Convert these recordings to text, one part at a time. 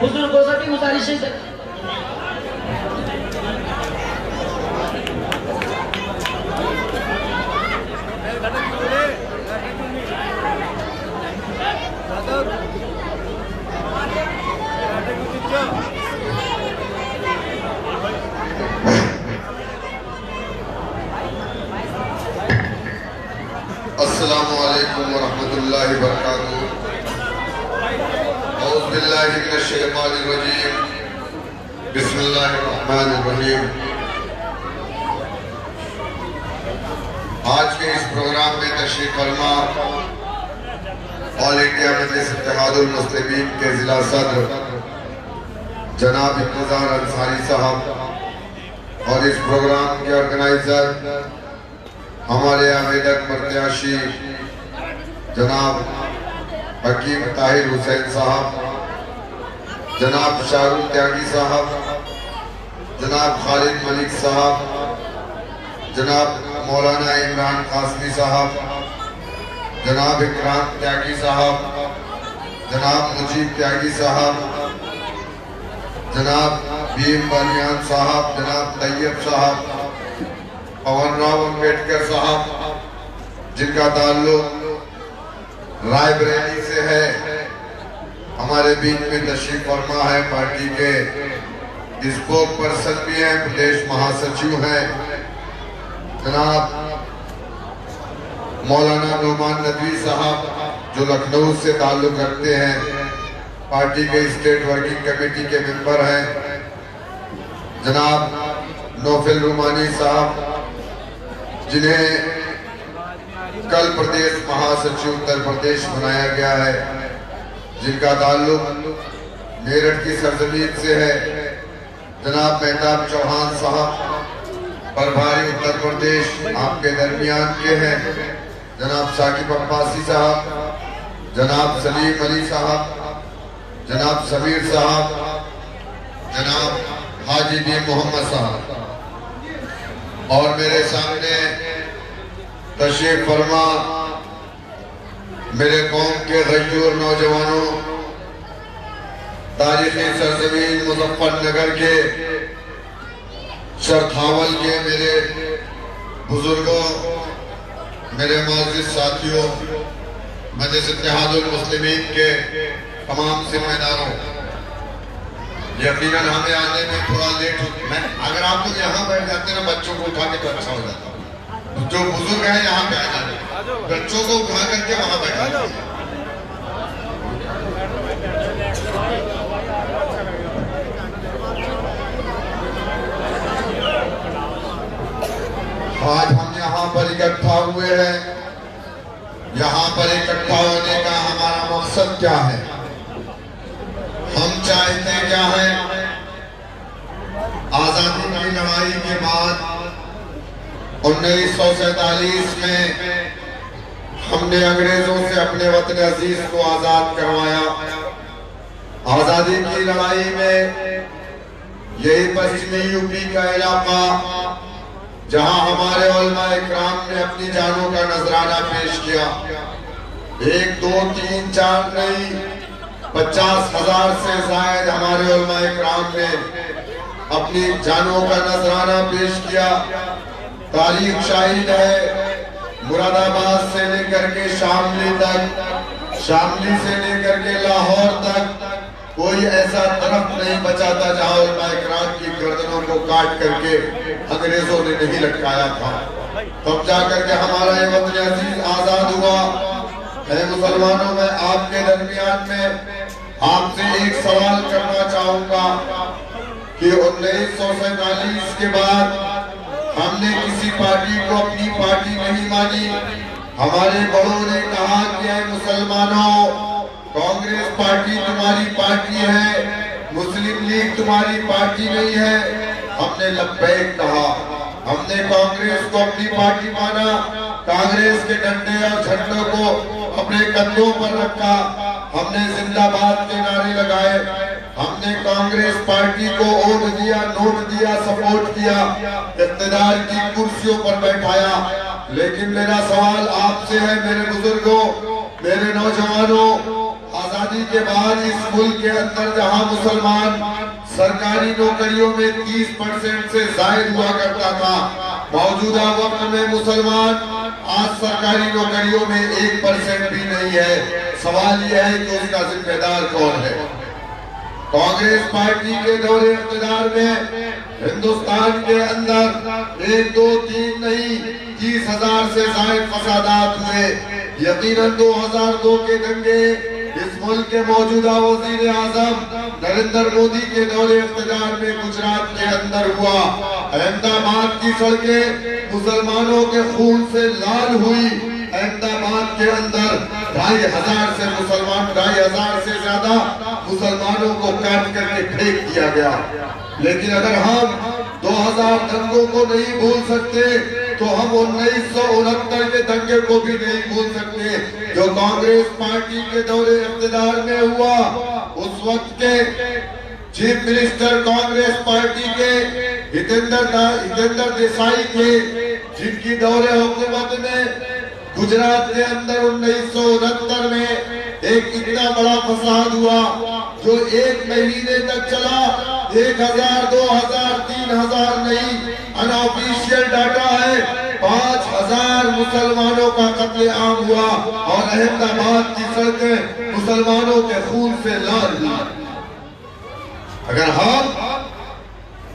बुजुर्गों की गुजारिश है। अस्सलामु अलैकुम वरहमतुल्लाहि वबरकातुहू। औज़ु बिल्लाहि मिनश शैतानिर रजीम। बिस्मिल्लाहिर रहमानिर रहीम। आज के इस प्रोग्राम में तशरीफ फरमा ऑल इंडिया मजलिस इत्तेहादुल मुस्लिमीन के जिला सदर जनाब इंतजार अंसारी साहब और इस प्रोग्राम के ऑर्गेनाइजर हमारे आवेदक प्रत्याशी जनाब हकीम ताहिर हुसैन साहब, जनाब शाहरुख त्यागी साहब, जनाब खालिद मलिक साहब, जनाब मौलाना इमरान कासमी साहब, जनाब इकराम त्यागी साहब, जनाब मुजीब त्यागी साहब, जनाब भीम बनियान साहब, जनाब तैयब साहब, पवन राव अम्बेडकर साहब जिनका ताल्लुक रायबरेली से है, हमारे बीच में तशरीफ फरमा है। पार्टी के स्पोक पर्सन भी हैं, प्रदेश महासचिव हैं जनाब मौलाना नुमान नदवी साहब जो लखनऊ से ताल्लुक रखते हैं, पार्टी के स्टेट वर्किंग कमेटी के मेंबर हैं जनाब नौफिल रुमानी साहब जिन्हें कल प्रदेश महासचिव उत्तर प्रदेश बनाया गया है, जिनका ताल्लुक मेरठ की सरजमीन से है, जनाब मेहताब चौहान साहब प्रभारी उत्तर प्रदेश आपके दरमियान के हैं, जनाब साकिब अब्बासी साहब, जनाब सलीम अली साहब, जनाब समीर साहब, जनाब हाजी डी मोहम्मद साहब और मेरे सामने तशरीफ फरमा मेरे कौम के गयूर नौजवानों, तारीखी सरजमीन मुजफ्फरनगर के शरथावल के मेरे बुजुर्गों, मेरे मोअज़्ज़िज़ साथियों, मजलिस इत्तेहादुल मुस्लिमीन के तमाम जिम्मेदारों, यकीनन हमें आने में थोड़ा लेट हो। मैं अगर आप लोग यहाँ बैठ जाते ना बच्चों को उठा के तो अच्छा हो जाता। जो बुजुर्ग है यहाँ पे आ जाते, बच्चों को उठा करके वहां बैठा जाते। आज हम यहाँ पर इकट्ठा हुए हैं। यहाँ पर इकट्ठा होने का हमारा मकसद क्या है, हम चाहते क्या है? आजादी की लड़ाई के बाद 1947 में हमने अंग्रेजों से अपने वतन अजीज को आजाद करवाया। आजादी की लड़ाई में यही पश्चिमी यूपी का इलाका जहां हमारे उलमा इकराम ने अपनी जानों का नजराना पेश किया, 1, 2, 3, 4 नहीं 50,000 से जायद हमारे उलमा इकराम ने अपनी जानों का नजराना पेश किया। तारीख शाहिद है, मुरादाबाद से लेकर के शामली तक, शामली से लेकर के लाहौर तक कोई ऐसा तरफ नहीं बचा था जहां उलमा इकराम की गर्दनों को काट करके अंग्रेजों ने नहीं लटकाया था। तब जाकर के हमारा ये वतन अजीज आजाद हुआ है। मुसलमानों में आपके दरमियान में आपसे एक सवाल करना चाहूंगा कि 1947 के बाद हमने किसी पार्टी को अपनी पार्टी नहीं मानी। हमारे बड़ों ने कहा कि मुसलमानों, कांग्रेस पार्टी तुम्हारी पार्टी है, मुस्लिम लीग तुम्हारी पार्टी नहीं है। हमने लब्बैक कहा, हमने कांग्रेस को अपनी पार्टी माना, कांग्रेस के डंडे और झंडों को अपने कंधों पर रखा, हमने जिंदाबाद के नारे लगाए, हमने कांग्रेस पार्टी को वोट दिया, नोट दिया, सपोर्ट किया, इक़्तिदार की कुर्सियों पर बैठाया। लेकिन मेरा सवाल आपसे है मेरे बुजुर्गों, मेरे नौजवानों, आजादी के बाद इस मुल्क के अंदर जहां मुसलमान सरकारी नौकरियों में 30% से जायद हुआ करता था, मौजूदा वक्त में मुसलमान आज सरकारी नौकरियों में 1% भी नहीं है। सवाल यह है कि उसका जिम्मेदार कौन है? कांग्रेस पार्टी के दौरे इक़्तिदार में हिंदुस्तान के अंदर 1, 2, 3 नहीं 30,000 से जायद फसादात हुए। यकीनन 2002 के दंगे इस मुल्क के मौजूदा वज़ीर आज़म नरेंद्र मोदी के दौरे इक़्तिदार में गुजरात के अंदर हुआ। अहमदाबाद की सड़कें मुसलमानों के खून से लाल हुई। अहमदाबाद के अंदर 2,500 से ज्यादा मुसलमानों को काट करके फेंक दिया गया। लेकिन अगर हम 2000 दंगों को नहीं भूल सकते तो हम 1969 के दंगे को भी नहीं भूल सकते जो कांग्रेस पार्टी के दौरे इक़्तिदार में हुआ। उस वक्त के चीफ मिनिस्टर कांग्रेस पार्टी के हितेंद्र देसाई थे, जिनकी दौरे हुकूमत में गुजरात के अंदर 1969 में एक इतना बड़ा फसाद हुआ जो 1 महीने तक चला। 1000, 2000, 3000 नहीं, अनऑफिशियल डाटा है 5000 मुसलमानों का कत्लेआम हुआ और अहमदाबाद की सड़कें मुसलमानों के खून से लाल हुई। अगर हम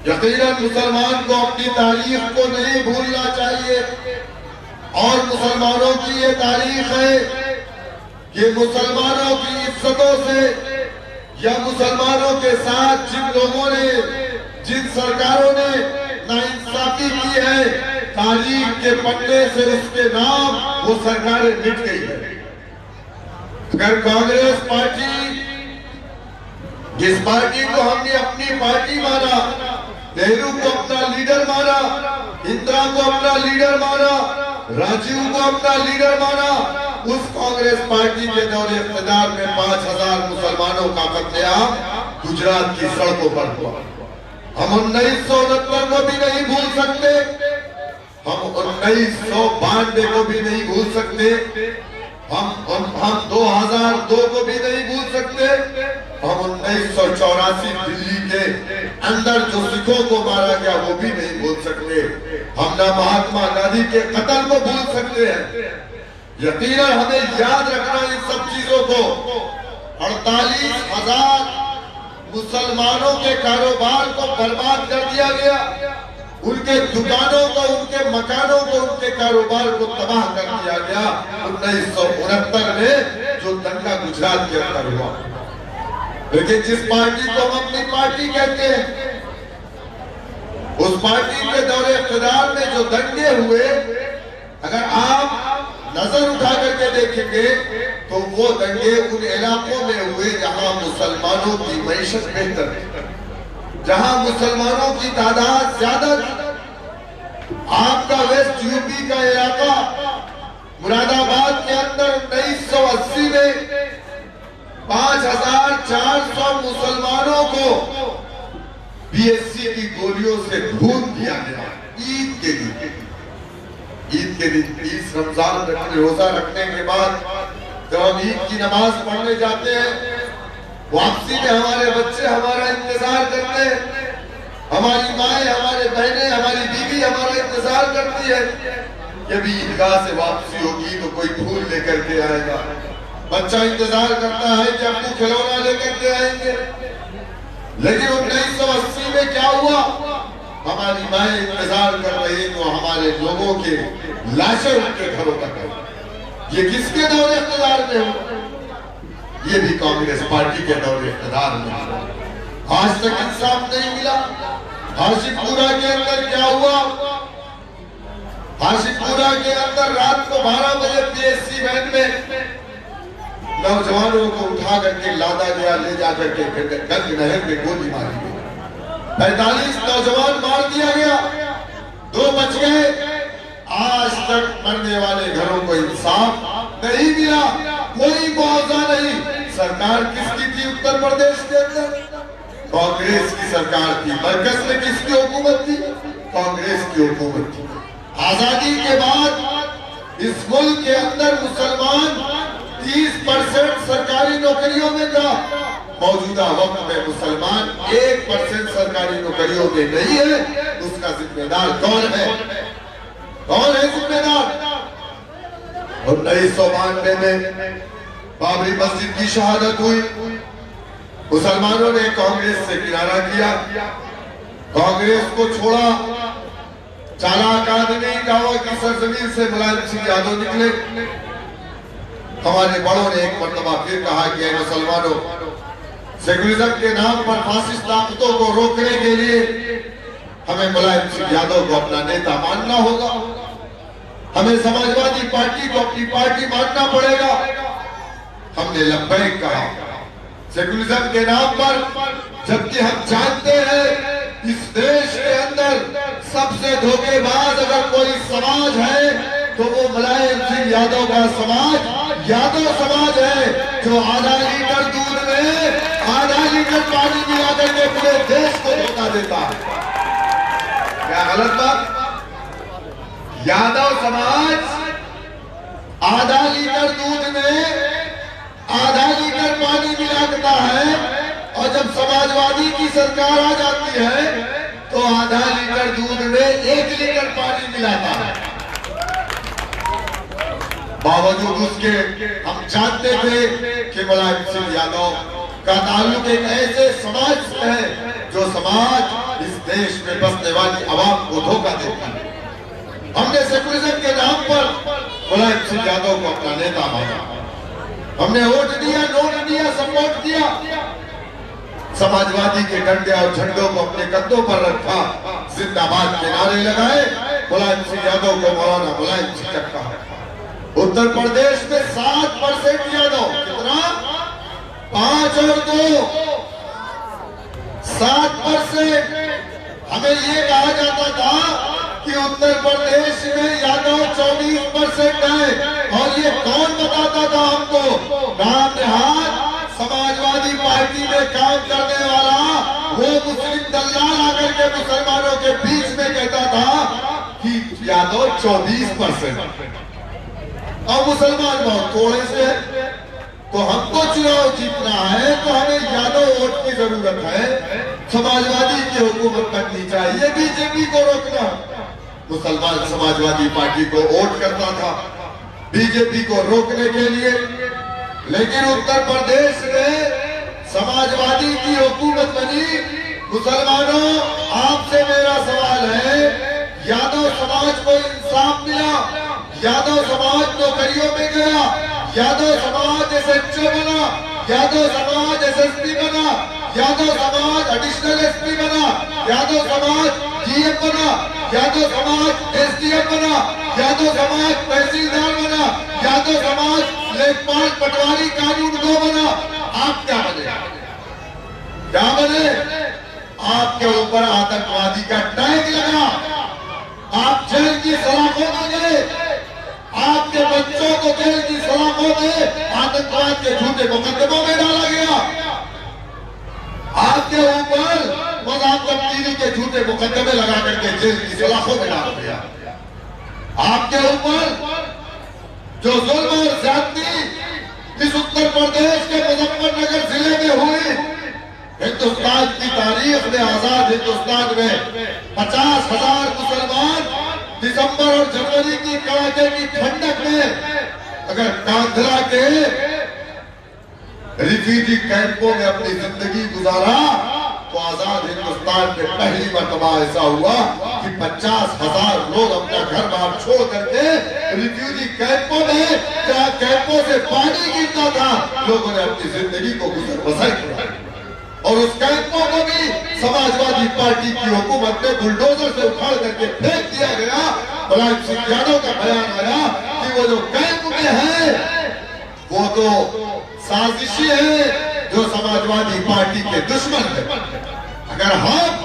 यकीनन मुसलमान को अपनी तारीख को नहीं भूलना चाहिए और मुसलमानों की ये तारीख है कि मुसलमानों की इज्जतों से या मुसलमानों के साथ जिन लोगों ने, जिन सरकारों ने नाइंसाफी की है, तारीख के पन्ने से उसके नाम वो सरकारें मिट गई है। अगर कांग्रेस पार्टी, जिस पार्टी को हमने अपनी पार्टी माना, नेहरू को अपना लीडर माना, इंदिरा को अपना लीडर माना, राजीव को अपना लीडर माना, उस कांग्रेस पार्टी के दौरे इक़्तिदार में 5000 मुसलमानों का कत्लेआम गुजरात की सड़कों पर हुआ। हम 1969 को भी नहीं भूल सकते, हम 1992 को भी नहीं भूल सकते, हम 2002 को भी नहीं भूल सकते, हम 1984 दिल्ली के अंदर जो सिखों को मारा गया वो भी नहीं भूल सकते। हम ना महात्मा गांधी के कत्ल को भूल सकते हैं। यकीनन हमें याद रखना इन सब चीजों को। 48,000 मुसलमानों के कारोबार को बर्बाद कर दिया गया, उनके दुकानों को, उनके मकानों को, उनके कारोबार को तबाह कर दिया गया 1969 में जो दंगा गुजरात के अंदर हुआ। लेकिन जिस पार्टी को हम अपनी पार्टी कहते हैं, उस पार्टी के दौरे इक़्तिदार में जो दंगे हुए, अगर आप नजर उठा करके देखेंगे तो वो दंगे उन इलाकों में हुए जहां मुसलमानों की मईशत बेहतर है, जहां मुसलमानों की तादाद ज्यादा थी। आपका वेस्ट यूपी का इलाका मुरादाबाद के अंदर 1980 में 5400 मुसलमानों को बीएससी की गोलियों से भून दिया गया। ईद के दिन 30 रमजान रोजा रखने के बाद जब हम ईद की नमाज पढ़ने जाते हैं, वापसी में हमारे बच्चे हमारा इंतजार करते हैं, हमारी माएं, हमारे बहनें, हमारी बीवी हमारा इंतजार करती है कि अभी ईदगाह से वापसी होगी तो कोई फूल लेकर के आएगा। बच्चा इंतजार करता है कि अब्बू खिलौना लेकर के आएंगे। लेकिन 1980 में क्या हुआ? हमारी माएं इंतजार कर रही तो हमारे लोगों के लाशें उनके घरों तक आई। ये किसके दौरे इक़्तिदार में हुआ? ये भी कांग्रेस पार्टी के दौरे इक़्तिदार में हुआ। आज तक इंसाफ नहीं मिला। हाशिमपुरा के अंदर क्या हुआ? हाशिमपुरा के अंदर रात को 12 बजे पीएससी वैन में नौजवानों को उठा करके लादा गया, ले जाकर के गंज नहर में गोली मारी गई। 45 नौजवान मार दिया गया, 2 बच गए। आज तक मरने वाले घरों को इंसाफ नहीं मिला, कोई मुआवजा नहीं। सरकार किसकी थी उत्तर प्रदेश के अंदर? कांग्रेस की सरकार थी। मरकज में किसकी हुकूमत थी? कांग्रेस की हुकूमत थी। आजादी के बाद इस मुल्क के अंदर मुसलमान 30% सरकारी नौकरियों में था। मौजूदा वक्त में मुसलमान 1% सरकारी नौकरियों में नहीं है। उसका जिम्मेदार कौन है? कौन है जिम्मेदार? 1992 में बाबरी मस्जिद की शहादत हुई। मुसलमानों ने कांग्रेस से किनारा किया, कांग्रेस को छोड़ा। चालाक आदमी गांव की सरजमीन से मुलायम सिंह यादव निकले। हमारे बड़ों ने एक मर्तबा फिर कहा कि मुसलमानों, सेकुलरिज्म के नाम पर फासिस्ट ताकतों को रोकने के लिए हमें मुलायम सिंह यादव को अपना नेता मानना होगा। हमें समाजवादी पार्टी को अपनी पार्टी मानना पड़ेगा। हमने लब्बैक कहा सेकुलरिज्म के नाम पर, जबकि हम जानते हैं इस देश के अंदर सबसे धोखेबाज अगर कोई समाज है तो वो मुलायम सिंह यादव का समाज, यादव समाज है, जो आधा लीटर दूध में आधा लीटर पानी मिला करके पूरे देश को धोखा देता है। क्या गलत बात? यादव समाज आधा लीटर दूध में आधा लीटर पानी मिलाता है, और जब समाजवादी की सरकार आ जाती है तो आधा लीटर दूध में 1 लीटर पानी मिलाता है। बावजूद उसके हम जानते थे कि मुलायम सिंह यादव का ताल्लुक एक ऐसे समाज से है जो समाज इस देश में बसने वाली आवाम को धोखा देता है। हमने सेकुलरिज्म के नाम पर मुलायम सिंह यादव को अपना नेता माना। हमने वोट दिया, नोट दिया, सपोर्ट किया। समाजवादी के डंडे और झंडों को अपने कंधों पर रखा, जिंदाबाद के नारे लगाए। मुलायम सिंह यादव को मौलाना मुलायम सिंह चक्का। उत्तर प्रदेश में 7% यादव, कितना? 5 और 2 7%। हमें ये कहा जाता था कि उत्तर प्रदेश में यादव 24% है, और ये कौन बताता था हमको? नाम निहाद समाजवादी पार्टी में काम करने वाला वो मुस्लिम दल्लाल आकर के मुसलमानों के बीच में कहता था कि यादव 24% और मुसलमान बहुत थोड़े से। तो हमको चुनाव जीतना है तो हमें यादव वोट की जरूरत है। समाजवादी की हुकूमत बननी चाहिए, बीजेपी को रोकना। मुसलमान समाजवादी पार्टी को वोट करता था बीजेपी को रोकने के लिए, लेकिन उत्तर प्रदेश में समाजवादी की हुकूमत बनी। मुसलमानों, आपसे मेरा सवाल है, यादव समाज को इंसाफ मिला? यादव समाज नौकरियों में गया? यादव समाज SHO बना? यादव समाज SSP बना? यादव समाज एडिशनल SP बना? यादव समाज GM बना? यादव समाज SDM बना? यादव समाज तहसीलदार बना? यादव समाज लेखपाल पटवारी कानून को बना? आप क्या बने? क्या बने? आपके ऊपर आतंकवादी का टैग लगा, आप जेल की सलाखों में गए, आपके बच्चों को जेल की सलाखों में आतंकवाद के झूठे मुकदमों में डाला गया, आपके ऊपर मजाक तब्दीली के झूठे मुकदमे लगा करके जेल की सलाखों में डाल दिया। आपके ऊपर जो जुल्म और ज्यादती इस उत्तर प्रदेश के मुजफ्फरनगर जिले में हुई, हिंदुस्तान की तारीख में, आजाद हिंदुस्तान में 50,000 मुसलमान दिसंबर और जनवरी की कड़ाके की ठंडक में अगर कांधला के रिफ्यूजी कैंपों में अपनी जिंदगी गुजारा, तो आजाद हिंदुस्तान में पहली मर्तबा ऐसा हुआ कि 50,000 लोग अपना घर बार छोड़ करके रिफ्यूजी कैंपों में, जहां कैंपों से पानी गिरता था, लोगों ने अपनी जिंदगी को गुजर बसर किया। और उस कैंपों को भी समाजवादी पार्टी की हुकूमत ने बुलडोजर से उखाड़ करके फेंक दिया गया। मुलायम सिंह यादव का बयान आया कि वो जो कैंप में है वो तो साजिशी है, जो समाजवादी पार्टी के दुश्मन है। अगर हम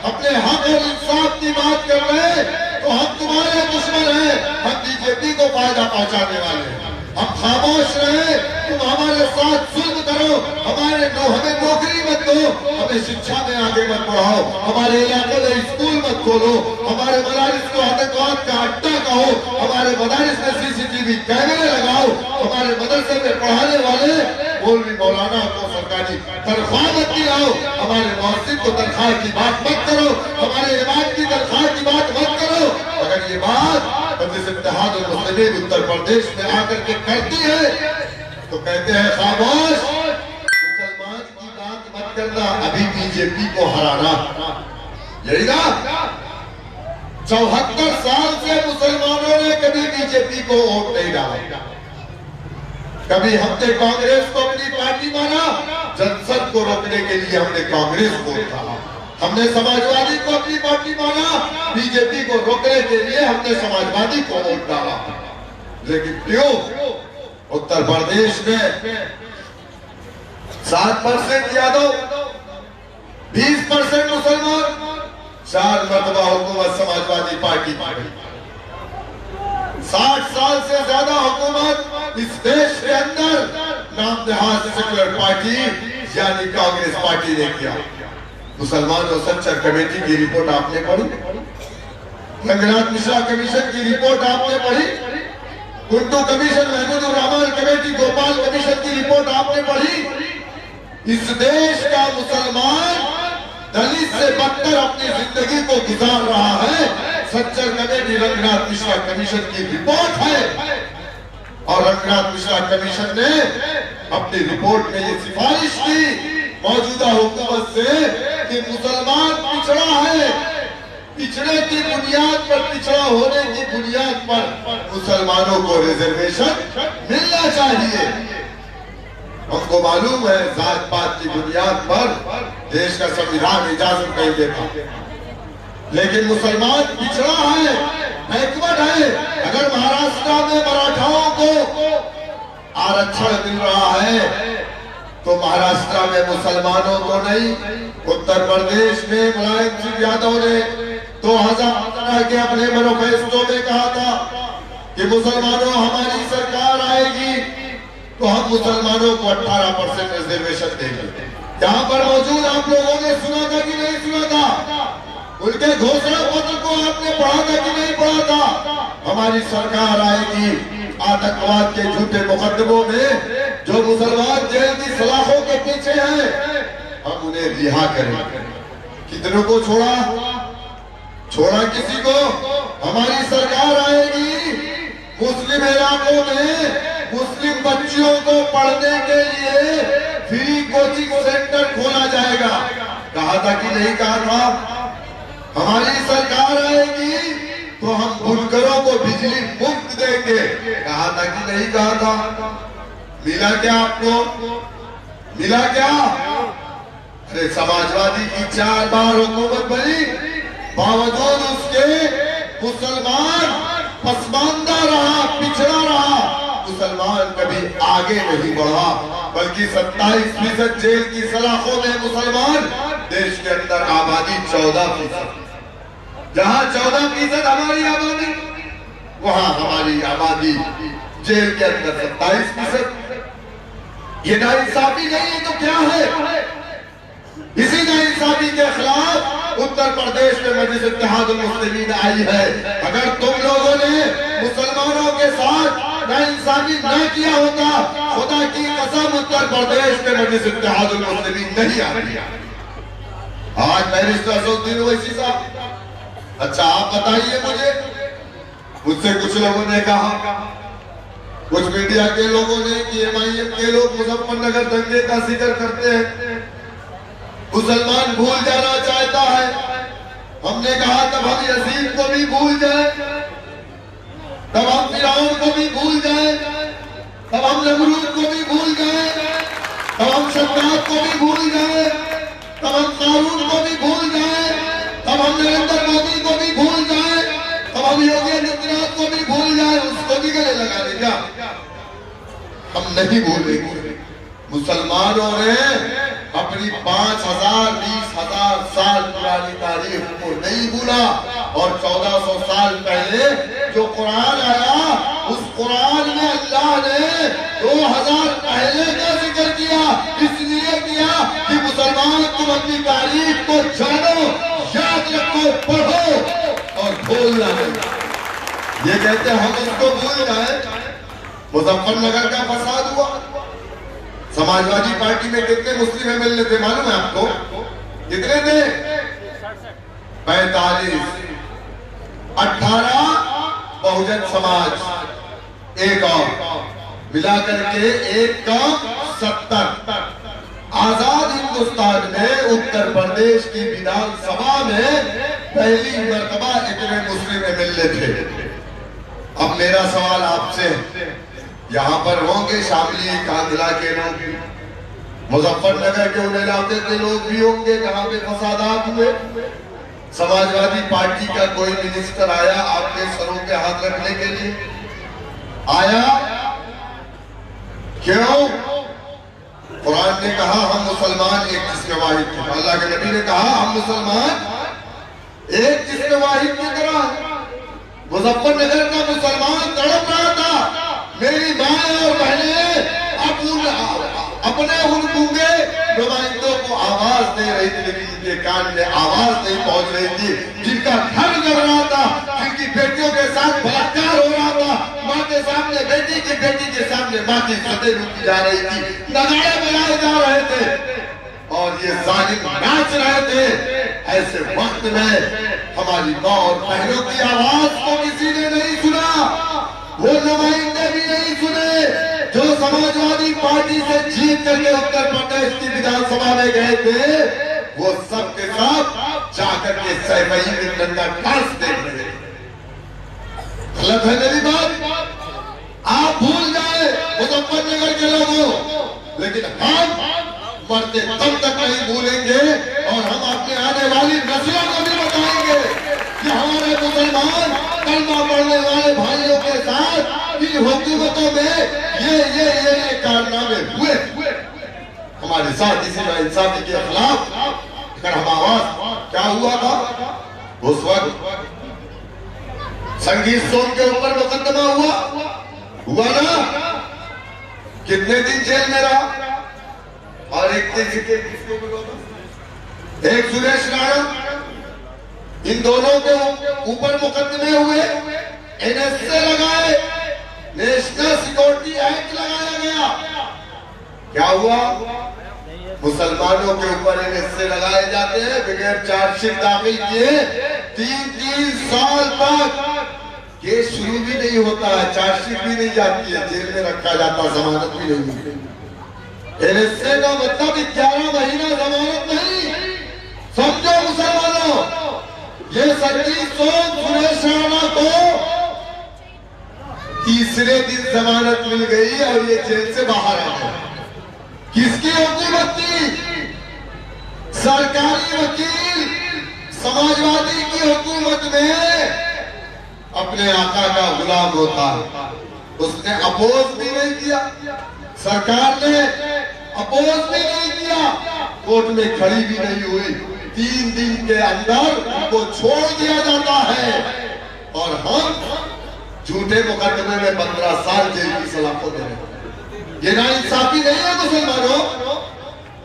अपने हक और इंसाफ की बात कर रहे हैं तो हम तुम्हारे दुश्मन हैं, हम बीजेपी को फायदा पहुंचाने वाले हैं। हम खामोश रहे, तुम हमारे साथ जुल्म करो, हमें नौकरी मत दो, हमें शिक्षा में आगे मत बढ़ाओ, हमारे इलाके में स्कूल मत खोलो, हमारे मदारिस को आतंकवाद का अड्डा कहो, हमारे मदारिस में सीसीटीवी कैमरे लगाओ, हमारे मदरसे में पढ़ाने वाले मौलवी मौलाना को सरकारी तनख्वाह मत दिलाओ, हमारे मस्जिद को तनख्वाह की बात मत करो, हमारे इमाम की तनख्वाह की बात मत करो। अगर ये बात मजलिस इत्तेहाद मुस्लिमीन उत्तर प्रदेश में आकर के करती है तो कहते हैं खामोश, मुसलमान की बात मत करना, अभी बीजेपी को हराना। यही ना, 74 साल से मुसलमानों ने कभी बीजेपी को वोट नहीं डाला, कभी हमने कांग्रेस को अपनी पार्टी माना, जनसंघ को रोकने के लिए हमने कांग्रेस को उठाया, हमने समाजवादी को अपनी पार्टी माना, बीजेपी को रोकने के लिए हमने समाजवादी को वोट डाला। लेकिन क्यों उत्तर प्रदेश में 7% यादव, 20% मुसलमान, 4 मरतबा हुकूमत समाजवादी पार्टी, 60 साल से ज्यादा हुकूमत इस देश के अंदर नाम देहात सेकुलर पार्टी यानी कांग्रेस पार्टी ने किया। मुसलमान और सच्चर कमेटी की रिपोर्ट आपने पढ़ी, रंगनाथ मिश्रा कमीशन की रिपोर्ट आपने पढ़ी, Kundu commission, Mahmudur Rahman committee, Gopal commission की रिपोर्ट आपने पढ़ी। इस देश का मुसलमान दलित से बदतर अपनी जिंदगी को गुजार रहा है, सच्चर कमेटी रंगनाथ मिश्रा कमीशन की रिपोर्ट है। और रंगनाथ मिश्रा कमीशन ने अपनी रिपोर्ट में ये सिफारिश की मौजूदा हुकूमत से कि मुसलमान पिछड़ा है, पिछड़े की बुनियाद पर, पिछड़ा होने की बुनियाद पर मुसलमानों को रिजर्वेशन मिलना चाहिए। हमको मालूम है जात पात की बुनियाद पर देश का संविधान इजाजत नहीं देता, लेकिन मुसलमान पिछड़ा है, बैकवर्ड है। अगर महाराष्ट्र में मराठाओं को आरक्षण मिल रहा है तो महाराष्ट्र में मुसलमानों को नहीं। उत्तर प्रदेश में मुलायम सिंह यादव ने 2015 के अपने मैनिफेस्टो में कहा था कि मुसलमानों हमारी सरकार आएगी तो हम मुसलमानों को 18% रिजर्वेशन देंगे। यहाँ पर मौजूद आप लोगों ने सुना था कि नहीं सुना था? उनके घोषणा पत्र को आपने पढ़ा था कि नहीं पढ़ा था? हमारी सरकार आएगी, आतंकवाद के झूठे मुकदमों में जो मुसलमान जेल की सलाखों के पीछे हैं हम उन्हें रिहा करें। कितनों को छोड़ा? छोड़ा किसी को? हमारी सरकार आएगी, मुस्लिम इलाकों में मुस्लिम बच्चियों को पढ़ने के लिए फ्री कोचिंग सेंटर खोला जाएगा। कहा था कि नहीं कहा था? हमारी सरकार आएगी तो हम बुनकरों को बिजली मुफ्त देंगे। कहा था कि नहीं कहा था? मिला क्या आपको? मिला क्या? अरे समाजवादी की 4 बार हुकूमत बनी, बावजूद उसके मुसलमान पसमानदा रहा, पिछड़ा रहा। मुसलमान कभी आगे नहीं बढ़ा, बल्कि 27% जेल की सलाखों में मुसलमान, देश के अंदर आबादी 14%। जहां 14% हमारी आबादी, वहां हमारी आबादी जेल के अंदर 27%। ये नाइंसाफी नहीं है तो क्या है? इसी नाइंसाफी के खिलाफ उत्तर प्रदेश में मजलिस इत्तेहाद मुस्लिमीन आई है। अगर तुम लोगों ने मुसलमानों के साथ नाइंसाफी न किया होता, खुदा की कसम उत्तर प्रदेश में मजलिस इत्तेहाद मुस्लिमीन नहीं आती। आज बैरिस्टर असदुद्दीन ओवैसी साहब, अच्छा आप बताइए मुझसे कुछ लोगों ने कहा, कुछ मीडिया के लोगों ने कि MIM के लोग मुजफ्फरनगर दंगे का जिक्र करते हैं, मुसलमान भूल जाना चाहता है। हमने कहा तब हम यजीद को भी भूल जाए, तब हम फिरौन को भी भूल जाए, तब हम नमरूद को भी भूल जाए, तब हम शद्दाद को भी भूल जाए, तब हम कारून को भी भूल जाए, तब हम नरेंद्र मोदी को भी भूल जाए, तब हम योगी आदित्यनाथ को भी भूल जाए, उसको भी गले लगा देगा। हम नहीं भूलेंगे। मुसलमानों ने अपनी 5000 20,000 साल पुरानी तारीख को नहीं भूला, और 1400 साल पहले जो कुरान आया, उस कुरान में अल्लाह ने 2000 पहले का जिक्र किया, इसलिए किया कि मुसलमान कहते हम उसको भूल जाए। मुजफ्फरनगर का फसाद हुआ, समाजवादी पार्टी में कितने मुस्लिम एमएलए थे मालूम है आपको? कितने थे? 45। 18 बहुजन समाज, एक और मिलाकर के एक का 70। आजाद हिंदुस्तान में उत्तर प्रदेश की विधानसभा में पहली मर्तबा इतने मुस्लिम एमएलए थे। अब मेरा सवाल आपसे, यहाँ पर होंगे शामली कांधला के लोग, मुजफ्फरनगर के उन इलाके के लोग भी होंगे जहाँ पे फसादात हुए। समाजवादी पार्टी का कोई मिनिस्टर आया आपके सरों पे हाथ रखने के लिए? आया? क्यों? कुरान ने कहा हम मुसलमान एक जिस्म वाहिद हैं। अल्लाह के नबी ने कहा हम मुसलमान एक जिस्म वाहिद की तरह। मुजफ्फरनगर का मुसलमान तड़प रहा था, मेरी माएं और बहनें अपने उन गूंगे नुमाइंदों को आवाज दे रही थी, लेकिन इनके कान में आवाज नहीं पहुंच रही थी। जिनका घर जल रहा था, जिनकी बेटियों के साथ बलात्कार हो रहा था, माँ के सामने बेटी के सामने माँ की इज्जतें लूटी जा रही थी, नगाड़े बजाए जा रहे थे और ये जालिम नाच रहे थे। ऐसे वक्त में हमारी माँ और बहनों की आवाज को किसी ने नहीं सुना, वो नुमाइंदे भी नहीं सुने जो समाजवादी पार्टी से जीत करके उत्तर प्रदेश की विधानसभा में गए थे। वो सब के सब जाकर के सहमई में डंडा कांस दे रहे। गलत है मेरी बात? आप भूल जाए मुजफ्फरनगर के लोगों, लेकिन हम मरते तब तक नहीं भूलेंगे और हम अपने आने वाली नस्लों को भी बताएंगे कि हमारे मुसलमान कलमा पढ़ने वाले भाइयों के साथ इन हुकूमतों में ये कारनामे हुए। हमारे साथ इसी नाइंसाफी के खिलाफ अगर हम आवाज, क्या हुआ था उस वक्त? संगीत सोम के ऊपर मुकदमा हुआ ना? कितने दिन जेल में रहा? और एक सुरेश राणा, इन दोनों के ऊपर मुकदमे हुए, एनएसए लगाए, नेशनल सिक्योरिटी एक्ट लगाया गया। क्या हुआ? मुसलमानों के ऊपर एनएसए लगाए जाते हैं बगैर चार्जशीट दाखिल किए। 3 साल तक केस शुरू भी नहीं होता है, चार्जशीट भी नहीं जाती है, जेल में रखा जाता, जमानत भी नहीं मिलती। एनएसए का मतलब 11 महीना जमानत नहीं। समझो मुसलमानों, ये संगीत सोम सुरेश राणा को तीसरे दिन जमानत मिल गई और ये जेल से बाहर आ गए। किसकी हुकूमत थी? सरकारी वकील समाजवादी की हुकूमत में अपने आका का गुलाम होता है। उसने अपोज भी नहीं किया, सरकार ने अपोज भी नहीं किया, कोर्ट में खड़ी भी नहीं हुई। 3 दिन के अंदर उनको छोड़ दिया जाता है और हम झूठे मुकदमे में 15 साल जेल की सलाह को दे रहे हैं। ये नाइंसाफी नहीं है मुसलमानों।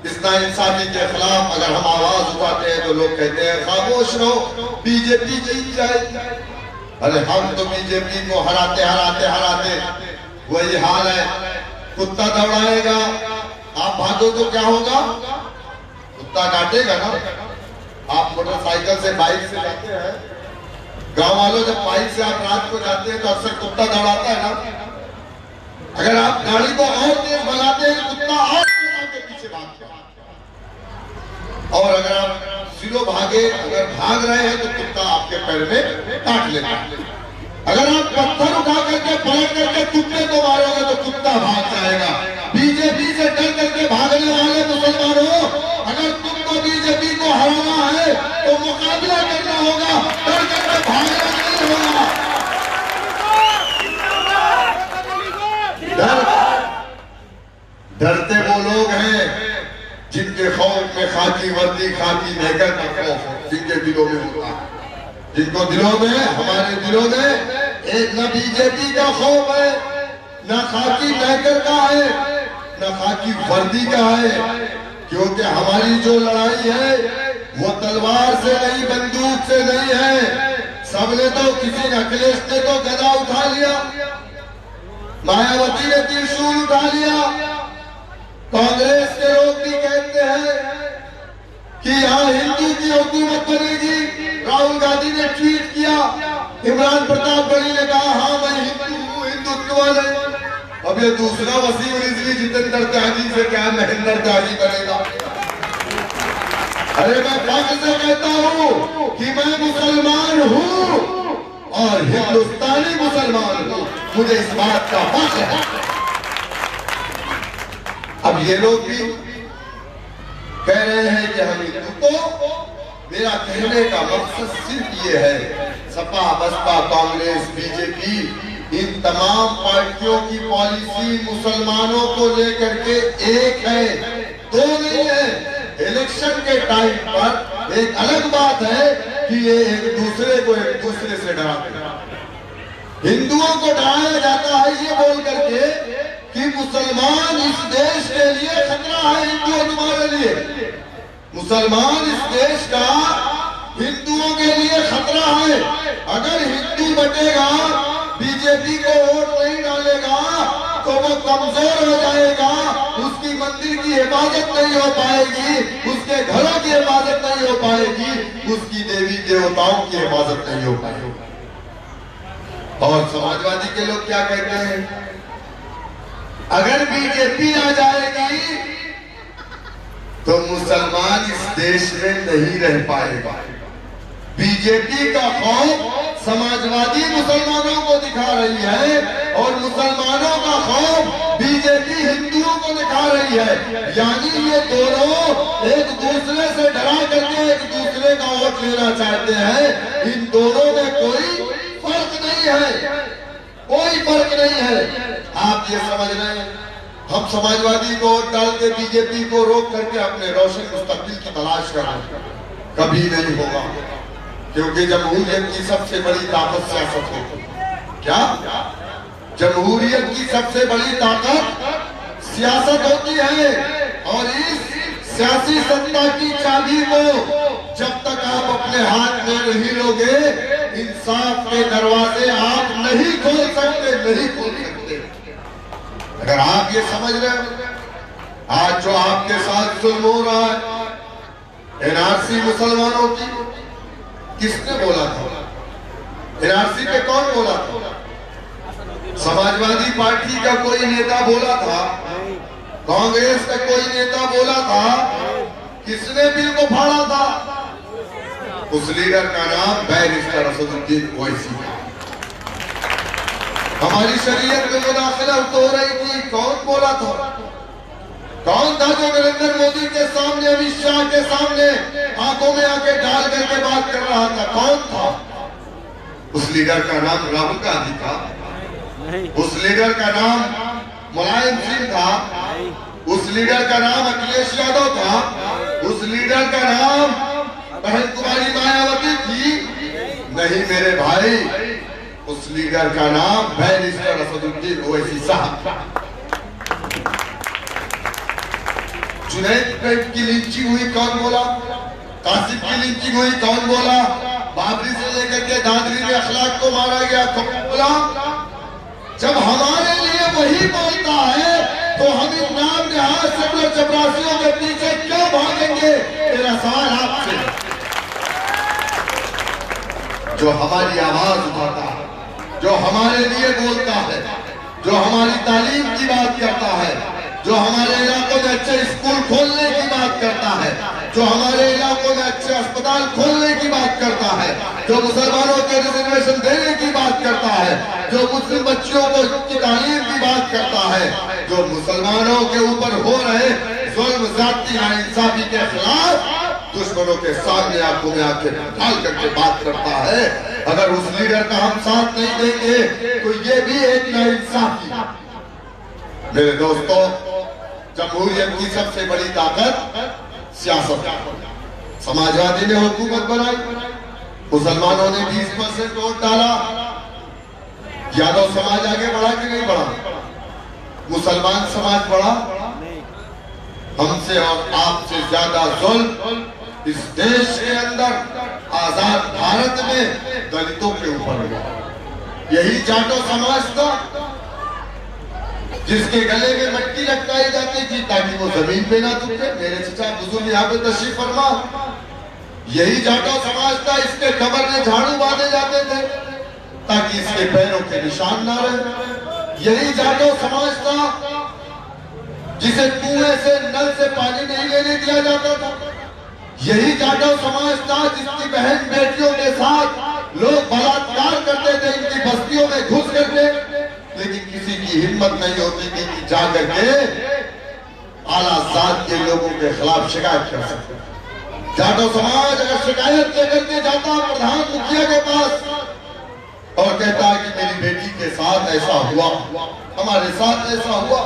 इस नाइंसाफी के खिलाफ अगर हम आवाज उठाते हैं तो लोग कहते हैं खामोश रहो, बीजेपी जीत जाएगी। अरे हम तो बीजेपी को हराते वही हाल है। कुत्ता दौड़ाएगा, आप भागो तो क्या होगा? कुत्ता काटेगा ना। आप मोटरसाइकिल से, बाइक से जाते हैं, गांव वालों जब बाइक से आप रात को जाते हैं तो अक्सर कुत्ता दौड़ाता है ना। अगर आप गाड़ी को और तेज भगाते हैं, कुत्ता और आपके पीछे भागता है। और अगर आप स्लो भागे, अगर भाग रहे हैं तो कुत्ता आपके पैर में काट लेता है। अगर आप पत्थर उठा करके पलट करके कुत्ते को मारोगे तो कुत्ता भाग जाएगा। बीजेपी से डर करके भागने वाले मुसलमानों, अगर तुमको बीजेपी को हराना है तो मुकाबला करना होगा, डर करके भागना नहीं होगा। डरते वो लोग हैं जिनके खौफ में खाकी वर्दी, खाकी नेकर का खौफ है, जिनके दिलों में होता है। जिनको दिलों में, हमारे दिलों में एक न बीजेपी का खौफ है, न खाकी नेकर का है, न खाकी वर्दी का है। क्योंकि हमारी जो लड़ाई है वो तलवार से नहीं, बंदूक से नहीं है, सबने तो, किसी ने, अखिलेश ने तो गदा उठा लिया, मायावती ने त्रिशूल उठा लिया, कांग्रेस के लोग भी कहते हैं कि यहाँ हिंदू की हुकूमत बनेगी। राहुल गांधी ने ट्वीट किया, इमरान प्रताप गढ़ी ने कहा हाँ मैं हिंदू हूँ, हिंदुत्व वाले। अब ये दूसरा वसीम रिजवी जितेंद्र त्यागी से क्या महेंद्र त्यागी बनेगा? अरे मैं फख्र से कहता हूँ कि मैं मुसलमान हूँ और हिंदुस्तानी मुसलमान हूँ, मुझे इस बात का फख्र है। अब ये लोग भी कह रहे हैं कि हम हिंदू, तो मेरा कहने का मकसद सिर्फ ये है, सपा बसपा कांग्रेस बीजेपी इन तमाम पार्टियों की पॉलिसी मुसलमानों को लेकर के एक है, दो नहीं है। इलेक्शन के टाइम पर एक अलग बात है कि ये एक दूसरे से डराते हैं। हिंदुओं को डराया जाता है ये बोल करके कि मुसलमान इस देश के लिए खतरा है, हिंदुओं तुम्हारे लिए। मुसलमान इस देश का हिंदुओं के लिए खतरा है। अगर हिंदू बटेगा, बीजेपी को वोट नहीं डालेगा तो वो कमजोर हो जाएगा, उसकी मंदिर की हिफाजत नहीं हो पाएगी, उसके घरों की हिफाजत नहीं हो पाएगी, उसकी देवी देवताओं की हिफाजत नहीं हो पाएगी। और समाजवादी के लोग क्या कहते हैं, अगर बीजेपी आ जाएगी तो मुसलमान इस देश में नहीं रह पाएगा। बीजेपी का खौफ समाजवादी मुसलमानों को दिखा रही है और मुसलमानों का खौफ बीजेपी हिंदुओं को दिखा रही है। यानी ये दोनों एक दूसरे से डरा करके एक दूसरे का वोट लेना चाहते हैं। इन दोनों में कोई फर्क नहीं है, कोई फर्क नहीं है। आप ये समझ रहे हैं, हम समाजवादी को वोट डाल के बीजेपी को रोक करके अपने रोशन मुस्तकबिल की तलाश कर रहे हैं, कभी नहीं होगा। क्योंकि जमहूरियत की सबसे बड़ी ताकत सियासत है। क्या जमहूरियत की सबसे बड़ी ताकत सियासत होती है? और इस सियासी सत्ता की चाबी को जब तक आप अपने हाथ में नहीं लोगे, इंसाफ के दरवाजे आप नहीं खोल सकते, नहीं खोल सकते। अगर आप ये समझ रहे हो, आज जो आपके साथ जुल्म हो रहा है, एनआरसी मुसलमानों की, किसने बोला था? एनआरसी पे कौन बोला था? समाजवादी पार्टी का कोई नेता बोला था? कांग्रेस का कोई नेता बोला था? किसने बिल को फाड़ा था? उस लीडर का नाम बैरिस्टर असदुद्दीन ओवैसी था। हमारी शरीयत में मुदाखलत हो रही थी, कौन बोला था? कौन था जो नरेंद्र मोदी के सामने, अमित शाह के सामने आंखों में आके डाल करके बात कर रहा था? कौन था? उस लीडर का नाम राहुल गांधी था? उस लीडर का नाम मुलायम सिंह था? उस लीडर का नाम अखिलेश यादव था? उस लीडर का नाम बहन कुमारी मायावती थी? नहीं मेरे भाई, उस लीडर का नाम बैरिस्टर असदुद्दीन ओवैसी साहब। जुनैद की लिंचिंग हुई, कौन बोला? कासिम की लिंचिंग हुई, कौन बोला? बाबरी से लेकर के दादरी में अखलाक को मारा गया, कौन बोला? जब हमारे लिए वही बोलता है तो हम इन नाम निहाज सेकुलर चपरासियों के पीछे क्यों भागेंगे? मेरा सवाल आपसे। जो हमारी आवाज उठाता है, जो हमारे लिए बोलता है, जो हमारी तालीम की बात करता है, जो हमारे इलाकों में अच्छे स्कूल खोलने की बात करता है, जो हमारे इलाकों में अच्छे अस्पताल खोलने की बात करता है, जो मुसलमानों के रिजर्वेशन देने की बात करता है, जो मुस्लिम बच्चियों को की तालीम की बात करता है, जो मुसलमानों के ऊपर हो रहे जुल्म, ज़्यादती, नाइंसाफी के खिलाफ दुश्मनों के सामने आंखों में आंखें डाल करके बात करता है, अगर उस लीडर का हम साथ नहीं देंगे तो ये भी एक नाइंसाफी। मेरे दोस्तों, जमहूरियत की सबसे बड़ी ताकत सियासत। समाजवादी ने हुकूमत बनाई, मुसलमानों ने 20% वोट डाला, यादव समाज आगे बढ़ा कि नहीं बढ़ा? मुसलमान समाज बढ़ा? हमसे और आपसे ज्यादा जुल्म इस देश के अंदर आजाद भारत में दलितों के ऊपर हुआ। यही जाटो समाज था जिसके गले में मटकी लटकाई जाती थी ताकि वो जमीन पे ना थूके। मेरे चचा बुजुर्ग यहाँ पे तशरीफ फरमा, यही जाटो समाज था। इसके कमर में झाड़ू बांधे जाते थे ताकि इसके पैरों के निशान ना रहे। यही जाटो समाज था जिसे कुएं से नल से पानी नहीं लेने दिया जाता था। यही जाटो समाज था जिसकी बहन बेटियों के साथ लोग बलात्कार करते थे, इनकी बस्तियों में घुस करके, लेकिन किसी की हिम्मत नहीं होती थी कि जाकर के आला जात के लोगों के खिलाफ शिकायत कर सकते। जाटो समाज अगर शिकायत लेकर के जाता प्रधान मुखिया के पास और कहता कि मेरी बेटी के साथ ऐसा हुआ, हमारे साथ ऐसा हुआ,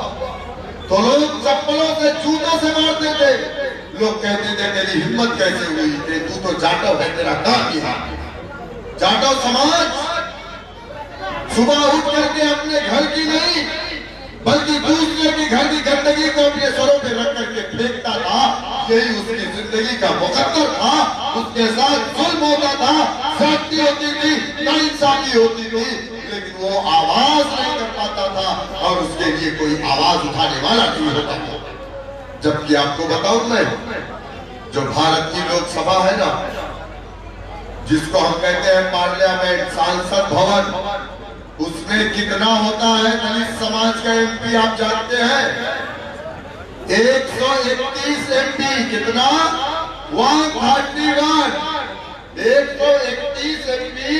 तो लोग चप्पलों से जूतों से मारते थे। लोग कहते थे तेरी हिम्मत कैसे हुई, तू तो जाटो है, तेरा काम ही है। जाटो समाज सुबह उठ करके अपने घर की नहीं बल्कि दूसरे के घर की गंदगी को अपने सरों पे रख करके फेंकता था। यही उसकी जिंदगी का मुकद्दर था। उसके साथ जुल्म होता था, ज्यादती होती थी, नाइंसाफी होती थी, लेकिन वो आवाज नहीं कर पाता था और उसके लिए कोई आवाज उठाने वाला नहीं होता था। जबकि आपको बताऊं मैं, जो भारत की लोकसभा है ना, जिसको हम कहते हैं पार्लियामेंट, सांसद भवन, उसमें कितना होता है दलित समाज का एमपी आप जानते हैं? 131 एमपी। कितना? 131। 131 एमपी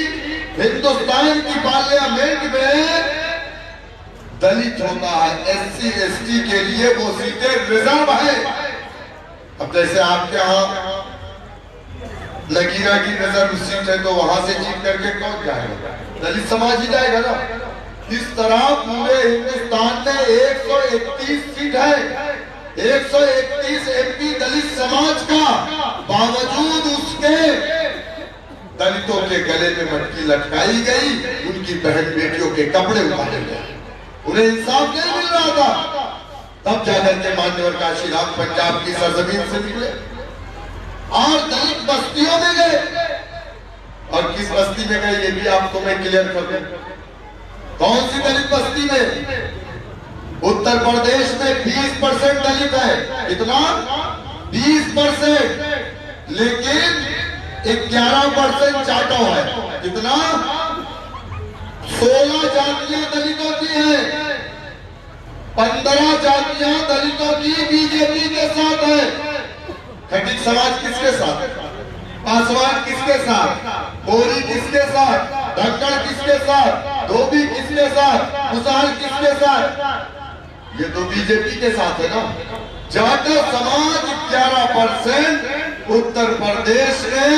हिंदुस्तान की पार्लियामेंट में दलित होता है। एससी एसटी के लिए वो सीटें रिजर्व है। अब जैसे आपके यहाँ नगीना की रिजर्व सीट है तो वहां से जीत करके कौन जाएगा? दलित समाज ही जाएगा ना। इस तरह पूरे हिंदुस्तान में 131 सीट है, 131 एमपी दलित समाज का। बावजूद उसके दलितों के गले में मटकी लटकाई गई, उनकी बहन बेटियों के कपड़े उतारे गए, उन्हें इंसाफ नहीं मिल रहा था। तब जाकर के मान्यवर काशीराम पंजाब की सरजमीन से निकले और दलित बस्तियों में गए। और किस बस्ती में गए ये भी आपको मैं क्लियर कर दूं। कौन सी दलित बस्ती में? उत्तर प्रदेश में 20% दलित है। इतना 20%, लेकिन 11% जाटो है। कितना? 16 जातियां दलितों की हैं, 15 जातियां दलितों की बीजेपी के साथ है। खटीक समाज किसके साथ? पासवान किसके साथ? बोरी किसके साथ? धक्कड़ किसके साथ? धोबी किसके साथ? मुसाल किसके साथ? ये तो बीजेपी के साथ है ना। जाटो समाज 11% उत्तर प्रदेश में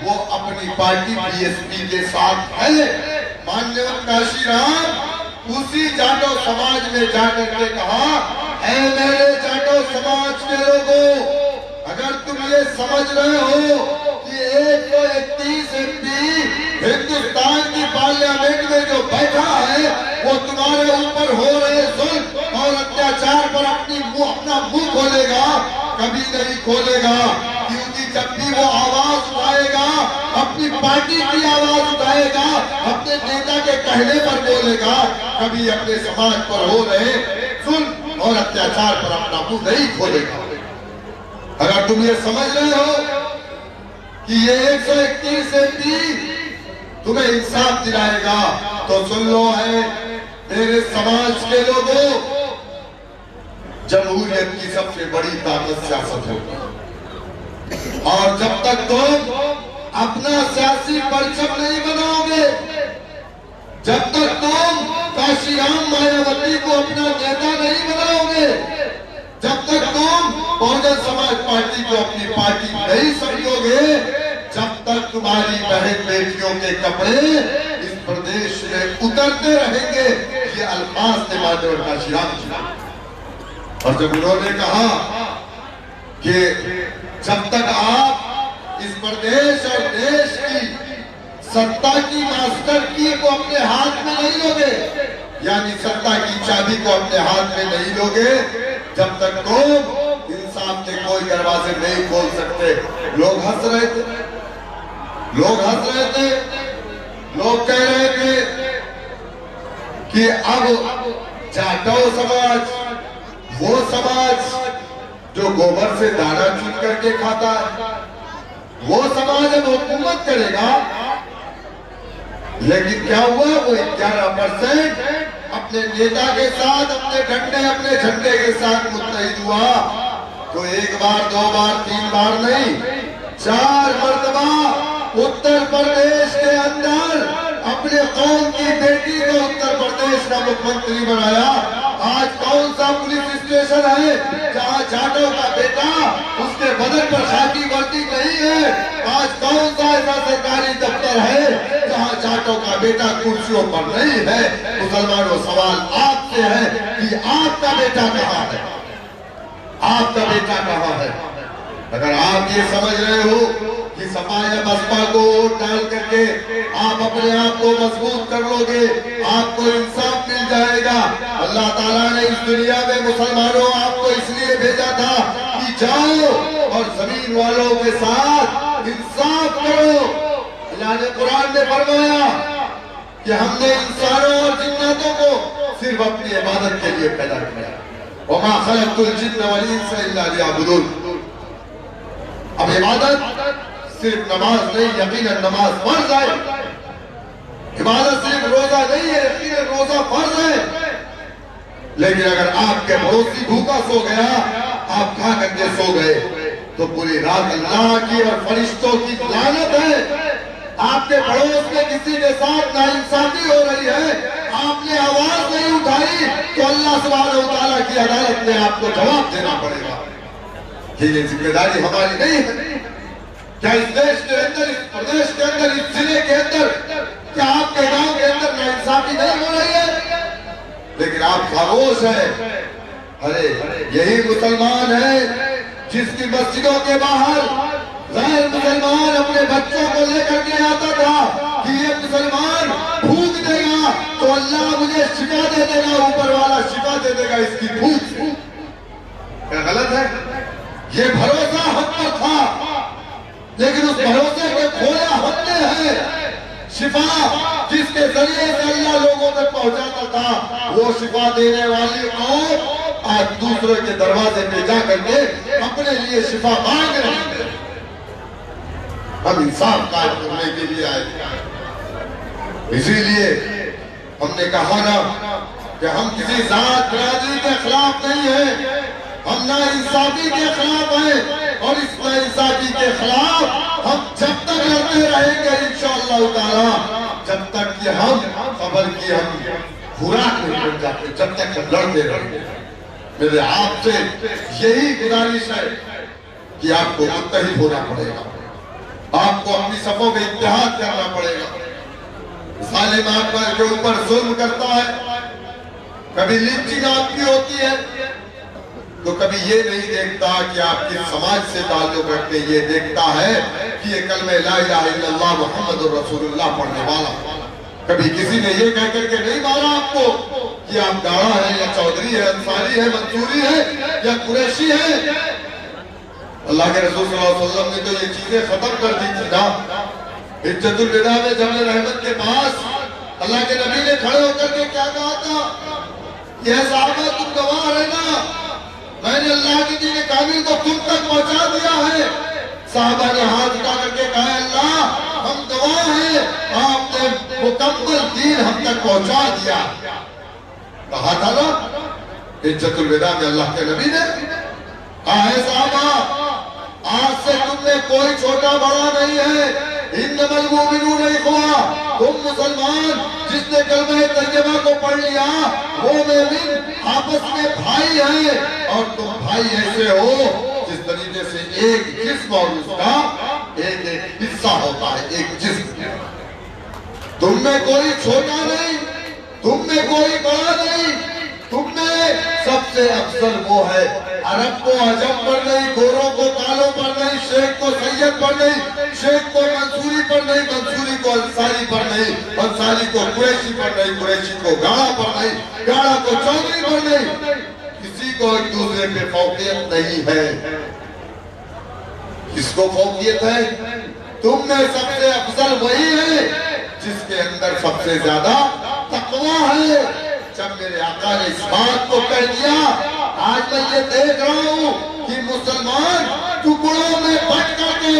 वो अपनी पार्टी बीएसपी के साथ है। माननीय काशीराम उसी जाटो समाज में जाकर के कहा, ऐ मेरे जाटो समाज के लोगों, अगर तुम ये समझ रहे हो कि 131 एमपी हिंदुस्तान की पार्लियामेंट में जो बैठा है वो तुम्हारे ऊपर हो रहे जुल्म और अत्याचार पर अपना मुंह खोलेगा, कभी नहीं खोलेगा। क्योंकि जब भी वो आवाज उठाएगा, अपनी पार्टी की आवाज उठाएगा, अपने नेता के कहने पर बोलेगा, कभी अपने समाज पर हो रहे जुल्म और अत्याचार पर अपना मुंह नहीं खोलेगा। अगर तुम ये समझ रहे हो कि ये 131 एमपी तुम्हें इंसाफ दिलाएगा, तो सुन लो है मेरे समाज के लोगों, जमहूरियत की सबसे बड़ी ताकत सियासत होगी। और जब तक तुम अपना सियासी परचम नहीं बनाओगे, जब तक तुम काशीराम मायावती को अपना नेता नहीं बनाओगे, जब तक तुम बहुजन समाज पार्टी को अपनी पार्टी नहीं समझोगे, जब तक तुम्हारी बहन बेटियों के कपड़े इस प्रदेश में उतरते रहेंगे। ये अल्फाज थे माननीय काशीराम जी। और जब उन्होंने कहा कि जब तक आप इस प्रदेश और देश की सत्ता की मास्टर की को अपने हाथ में नहीं लोगे, यानी सत्ता की चाबी को अपने हाथ में नहीं लोगे, जब तक तुम इंसाफ के कोई दरवाजे नहीं खोल सकते। लोग हंस रहे थे, लोग हंस रहे थे, लोग कह रहे थे कि अब जाटव समाज, वो समाज जो गोबर से दाना चुन करके खाता है, वो समाज अब हुकूमत करेगा। लेकिन क्या हुआ, वो 11% अपने नेता के साथ, अपने झंडे के साथ मुत्तहिद हुआ। तो एक बार, दो बार, तीन बार नहीं, 4 मर्तबा उत्तर प्रदेश के अंदर अपने कौम की बेटी को उत्तर प्रदेश का मुख्यमंत्री बनाया। आज कौन सा पुलिस स्टेशन है जहां जाटव का बेटा, उसके बदन पर खाकी वर्दी नहीं है? आज कौन सा ऐसा सरकारी दफ्तर है जहां जाटव का बेटा कुर्सियों पर नहीं है? मुसलमानों, सवाल आपसे है कि आपका बेटा कहाँ है? आपका बेटा कहाँ है? अगर आप ये समझ रहे हो कि सपा या बसपा को वोट डाल करके आप अपने आप को मजबूत कर लोगे, आपको इंसाफ मिल जाएगा, अल्लाह ताला ने इस दुनिया में मुसलमानों आपको इसलिए भेजा था कि जाओ और जमीन वालों के साथ इंसाफ करो। अल्लाह ने कुरान में फरमाया कि हमने इंसानों और जिन्नातों को सिर्फ अपनी इबादत के लिए पैदा किया। वमा खलक़तुल जिन्न वल इंसा इल्ला लियअबुदून। अब इबादत सिर्फ नमाज नहीं, यकीनन नमाज फर्ज है। इबादत सिर्फ रोजा नहीं है, यकीनन रोजा फर्ज है। लेकिन अगर आपके पड़ोसी भूखा सो गया, आप खा करके सो गए, तो पूरी रात अल्लाह की और फरिश्तों की लानत है। आपके पड़ोस में किसी के साथ नाइंसाफी हो रही है, आपने आवाज नहीं उठाई, तो अल्लाह सुब्हानहू व तआला की अदालत में आपको जवाब देना पड़ेगा। ये जिम्मेदारी हमारी नहीं है क्या? इस देश के अंदर, इस प्रदेश के अंदर, इस जिले के अंदर, क्या आपके गांव के अंदर नाइंसाफी नहीं हो रही है? लेकिन आप खामोश हैं। अरे यही मुसलमान है जिसकी मस्जिदों के बाहर गैर मुसलमान अपने बच्चों को लेकर के आता था कि ये मुसलमान भूख देगा तो अल्लाह मुझे शिफा दे देगा, ऊपर वाला शिफा दे देगा इसकी भूख से। क्या गलत है? ये भरोसा हम पर था, लेकिन उस भरोसे को खोया हमने है। शिफा जिसके जरिए से अल्लाह लोगों तक पहुंचाता था, वो शिफा देने वाली कौम आज दूसरे के दरवाजे पे जा करके अपने लिए शिफा मांग रही है। हम इंसाफ कायम करने के लिए आए, इसीलिए हमने कहा ना कि हम किसी जात बिरादरी के खिलाफ नहीं है, हम ना इंसाफी के खिलाफ हैं। और इस नाइंसाफी के खिलाफ हम जब तक लड़ते रहेंगे इंशाअल्लाह ताला, जब तक कि हम खबर की हम खुराक नहीं बन जाते, जब तक हम लड़ते रहेंगे। मेरे आपसे यही गुजारिश है कि आपको मुत्तहिद होना पड़ेगा, आपको अपनी सफों में इत्तेहाद करना पड़ेगा। जालिम आप के ऊपर जुल्म करता है, कभी लिंचिंग आपकी होती है तो कभी ये नहीं देखता कि आप किस समाज से ताल्लुक रखते, ये देखता है कि ये कलमे ला इलाहा इल्लल्लाह मुहम्मदुर रसूलुल्लाह पढ़ने वाला। कभी किसी ने ये कह करके नहीं मारा आपको कि आप गाड़ा है या चौधरी है, अंसारी है, मंसूरी है या कुरैशी है। अल्लाह के रसूल सल्लल्लाहु अलैहि वसल्लम ने तो ये चीजें खत्म कर दी थी ना। हिज्जतुल विदा में जबल रहमत के पास अल्लाह के नबी ने खड़े होकर के क्या कहा था? ये साहबा तुम गवाह रहना, मैंने अल्लाह के दीन कामिल को तुम तक पहुंचा दिया है। साहबा ने हाथ उठा करके कहा, अल्लाह हम गवाह हैं, आपने मुकम्मल दीन हम तक पहुंचा दिया। कहा था ना हिज्जतुल विदा में अल्लाह के नबी ने कहा है, साहबा आज से तुमने कोई छोटा बड़ा नहीं है, इन्नमल मुमिनून इख्वा, तुम मुसलमान जिसने कलमा तैयबा को पढ़ लिया वो मोमिन आपस में भाई है। और तुम भाई ऐसे हो जिस तरीके से एक जिस्म और उसका एक एक हिस्सा होता है, एक जिस्म। तुम में कोई छोटा नहीं, तुम में कोई बड़ा नहीं, तुम में सबसे अफजल वो है। अरब को अजम पर नहीं, गोरों को कालों पर नहीं, शेख को सैयद पर नहीं, शेख को मंसूरी पर नहीं, मंसूरी को अंसारी पर नहीं, अंसारी को कुरैशी पर नहीं, कुरैशी को गाड़ा पर नहीं, गाड़ा को चौधरी पर नहीं। किसी को एक दूसरे पे फौकियत नहीं है। किसको फौकियत है? तुम में सबसे अफजल वही है जिसके अंदर सबसे ज्यादा तकवा है। जब मेरे आका ने इस बात को कह दिया, आज मैं ये देख रहा हूँ कि मुसलमान टुकड़ों में बट करके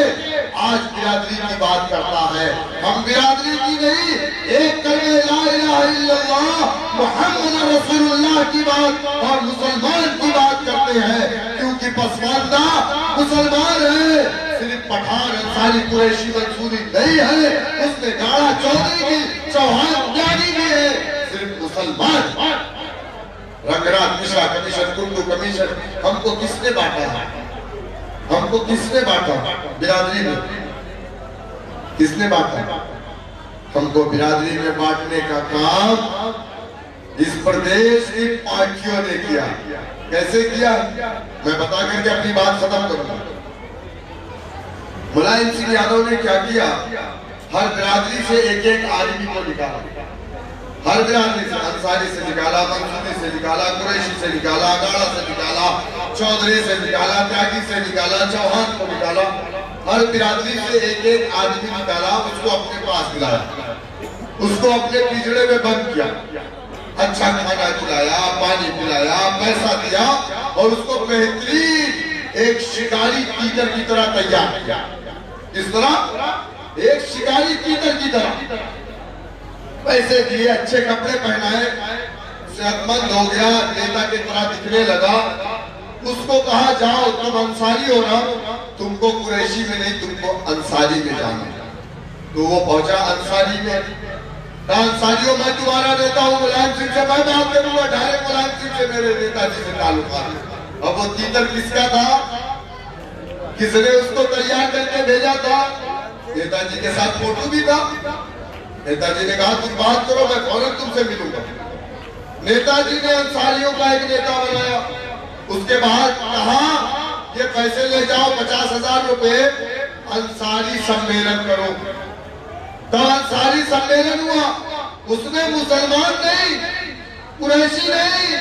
आज बिरादरी की बात करता है। हम बिरादरी की नहीं, एक कलमे ला इलाहा इल्लल्लाह मुहम्मद रसूलुल्लाह की बात और मुसलमान की बात करते हैं, क्योंकि पसमानदा मुसलमान है, सिर्फ पठान अंसारी कुरैशी मंसूरी नहीं है, उसमें गाड़ा चौधरी की चौहान त्यागी भी है, सिर्फ मुसलमान। रंगराज मिश्रा कमीशन, कुंडू कमीशन, हमको किसने बांटा है? हमको किसने बांटा? बिरादरी में किसने बांटा? हमको बिरादरी में बांटने का काम इस प्रदेश की पार्टियों ने किया। कैसे किया? मैं बता करके अपनी बात खत्म करूंगा। मुलायम सिंह यादव ने क्या किया? हर बिरादरी से एक एक आदमी को निकाला, हर बिरादरी से, अंसारी से निकाला, मंसूरी से निकाला, कुरैशी से निकाला, गाड़ा से निकाला, चौधरी से निकाला, त्यागी से निकाला, चौहान को निकाला, हर बिरादरी से एक एक आदमी निकाला, उसको अपने पास बुलाया, उसको अपने पिंजड़े में बंद किया, अच्छा खाना खिलाया, पानी पिलाया, पैसा दिया और उसको बेहतरीन एक शिकारी तीतर की तरह तैयार किया। किस तरह? एक शिकारी तीतर की तरह पैसे दिए, अच्छे कपड़े पहनाए, सेहतमंद हो गया, नेता की तरह दिखने लगा। उसको कहा जाओ तुम अंसारी हो ना, तुमको कुरैशी में नहीं, तुमको अंसारी में जाना। तो वो पहुंचा अंसारी में। अंसारियों मैं तुम्हारा नेता हूँ, मुलायम सिंह से मैं बात करूंगा, डायरेक्ट मुलायम सिंह से मेरे नेताजी से ताल्लुकात है। अब वो तीतर किसका था? किसने उसको तैयार करके भेजा था? नेताजी के साथ फोटो भी था। नेताजी ने कहा तुम बात करो, मैं फौरन तुमसे मिलूंगा। नेताजी ने अंसारियों का एक नेता बनाया। उसके बाद कहा ये पैसे ले जाओ 50,000 रुपए, अंसारी सम्मेलन करो। तो अंसारी सम्मेलन हुआ, उसमें मुसलमान नहीं, कुरैशी नहीं,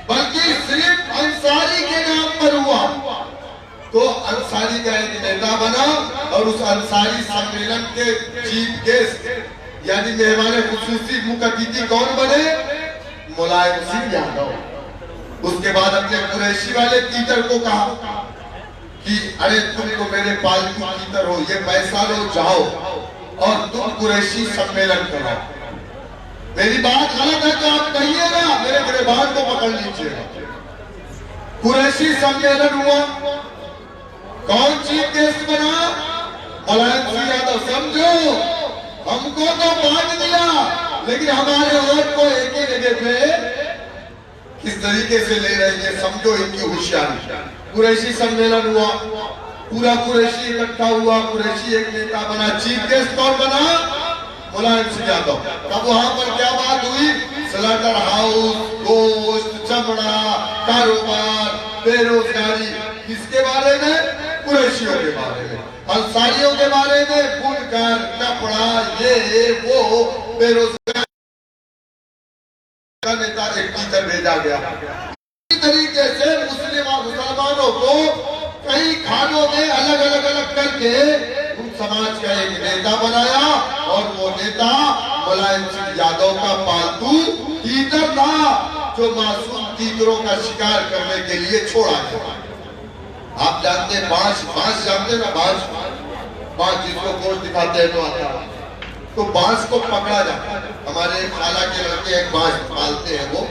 बल्कि सिर्फ अंसारी के नाम पर हुआ। तो अंसारी का एक नेता बना और उस अंसारी सम्मेलन के चीफ गेस्ट यानी मेहमान खुसूसी मुख्य अतिथि कौन बने? मुलायम सिंह यादव। उसके बाद अपने कुरैशी वाले तीतर को कहा कि अरे तुम तो मेरे पालतू तीतर हो, ये पैसा लो, जाओ और तुम कुरैशी सम्मेलन कराओ। मेरी बात गलत है तो आप कहिएगा, मेरे गिरबान को पकड़ लीजिएगा। कुरैशी सम्मेलन हुआ, कौन चीफ गेस्ट बना? मुलायम सिंह यादव। समझो, हमको तो बांट दिया, लेकिन हमारे वोट को एक ही जगह पे किस तरीके से ले रहे हैं, समझो इनकी होशियारी। कुरैशी सम्मेलन हुआ, पूरा कुरैशी इकट्ठा हुआ, कुरैशी एक नेता बना, चीफ गेस्ट कौन बना? मुलायम सिंह यादव। तब वहां पर क्या बात हुई? स्लॉटर हाउस, गोश्त, चमड़ा, कारोबार, बेरोजगारी, किसके बारे में? कुरैशियों के बारे में। अंसारियों के बारे में बुनकर, कपड़ा, ये वो, बेरोजगार का नेता एक टीचर भेजा गया। इसी तरीके से मुसलमानों को कई खानों में अलग अलग करके उन समाज का एक नेता बनाया और वो नेता मुलायम सिंह यादव का पालतू तीतर था, जो मासूम तीतरों का शिकार करने के लिए छोड़ा गया। आप जानते हैं बांस जानते हैं ना? बांस जिसको गोश्त दिखाते हैं तो आता है, तो बांस को पकड़ा जाता है। हमारे खाला के लड़के एक बांस पालते हैं वो,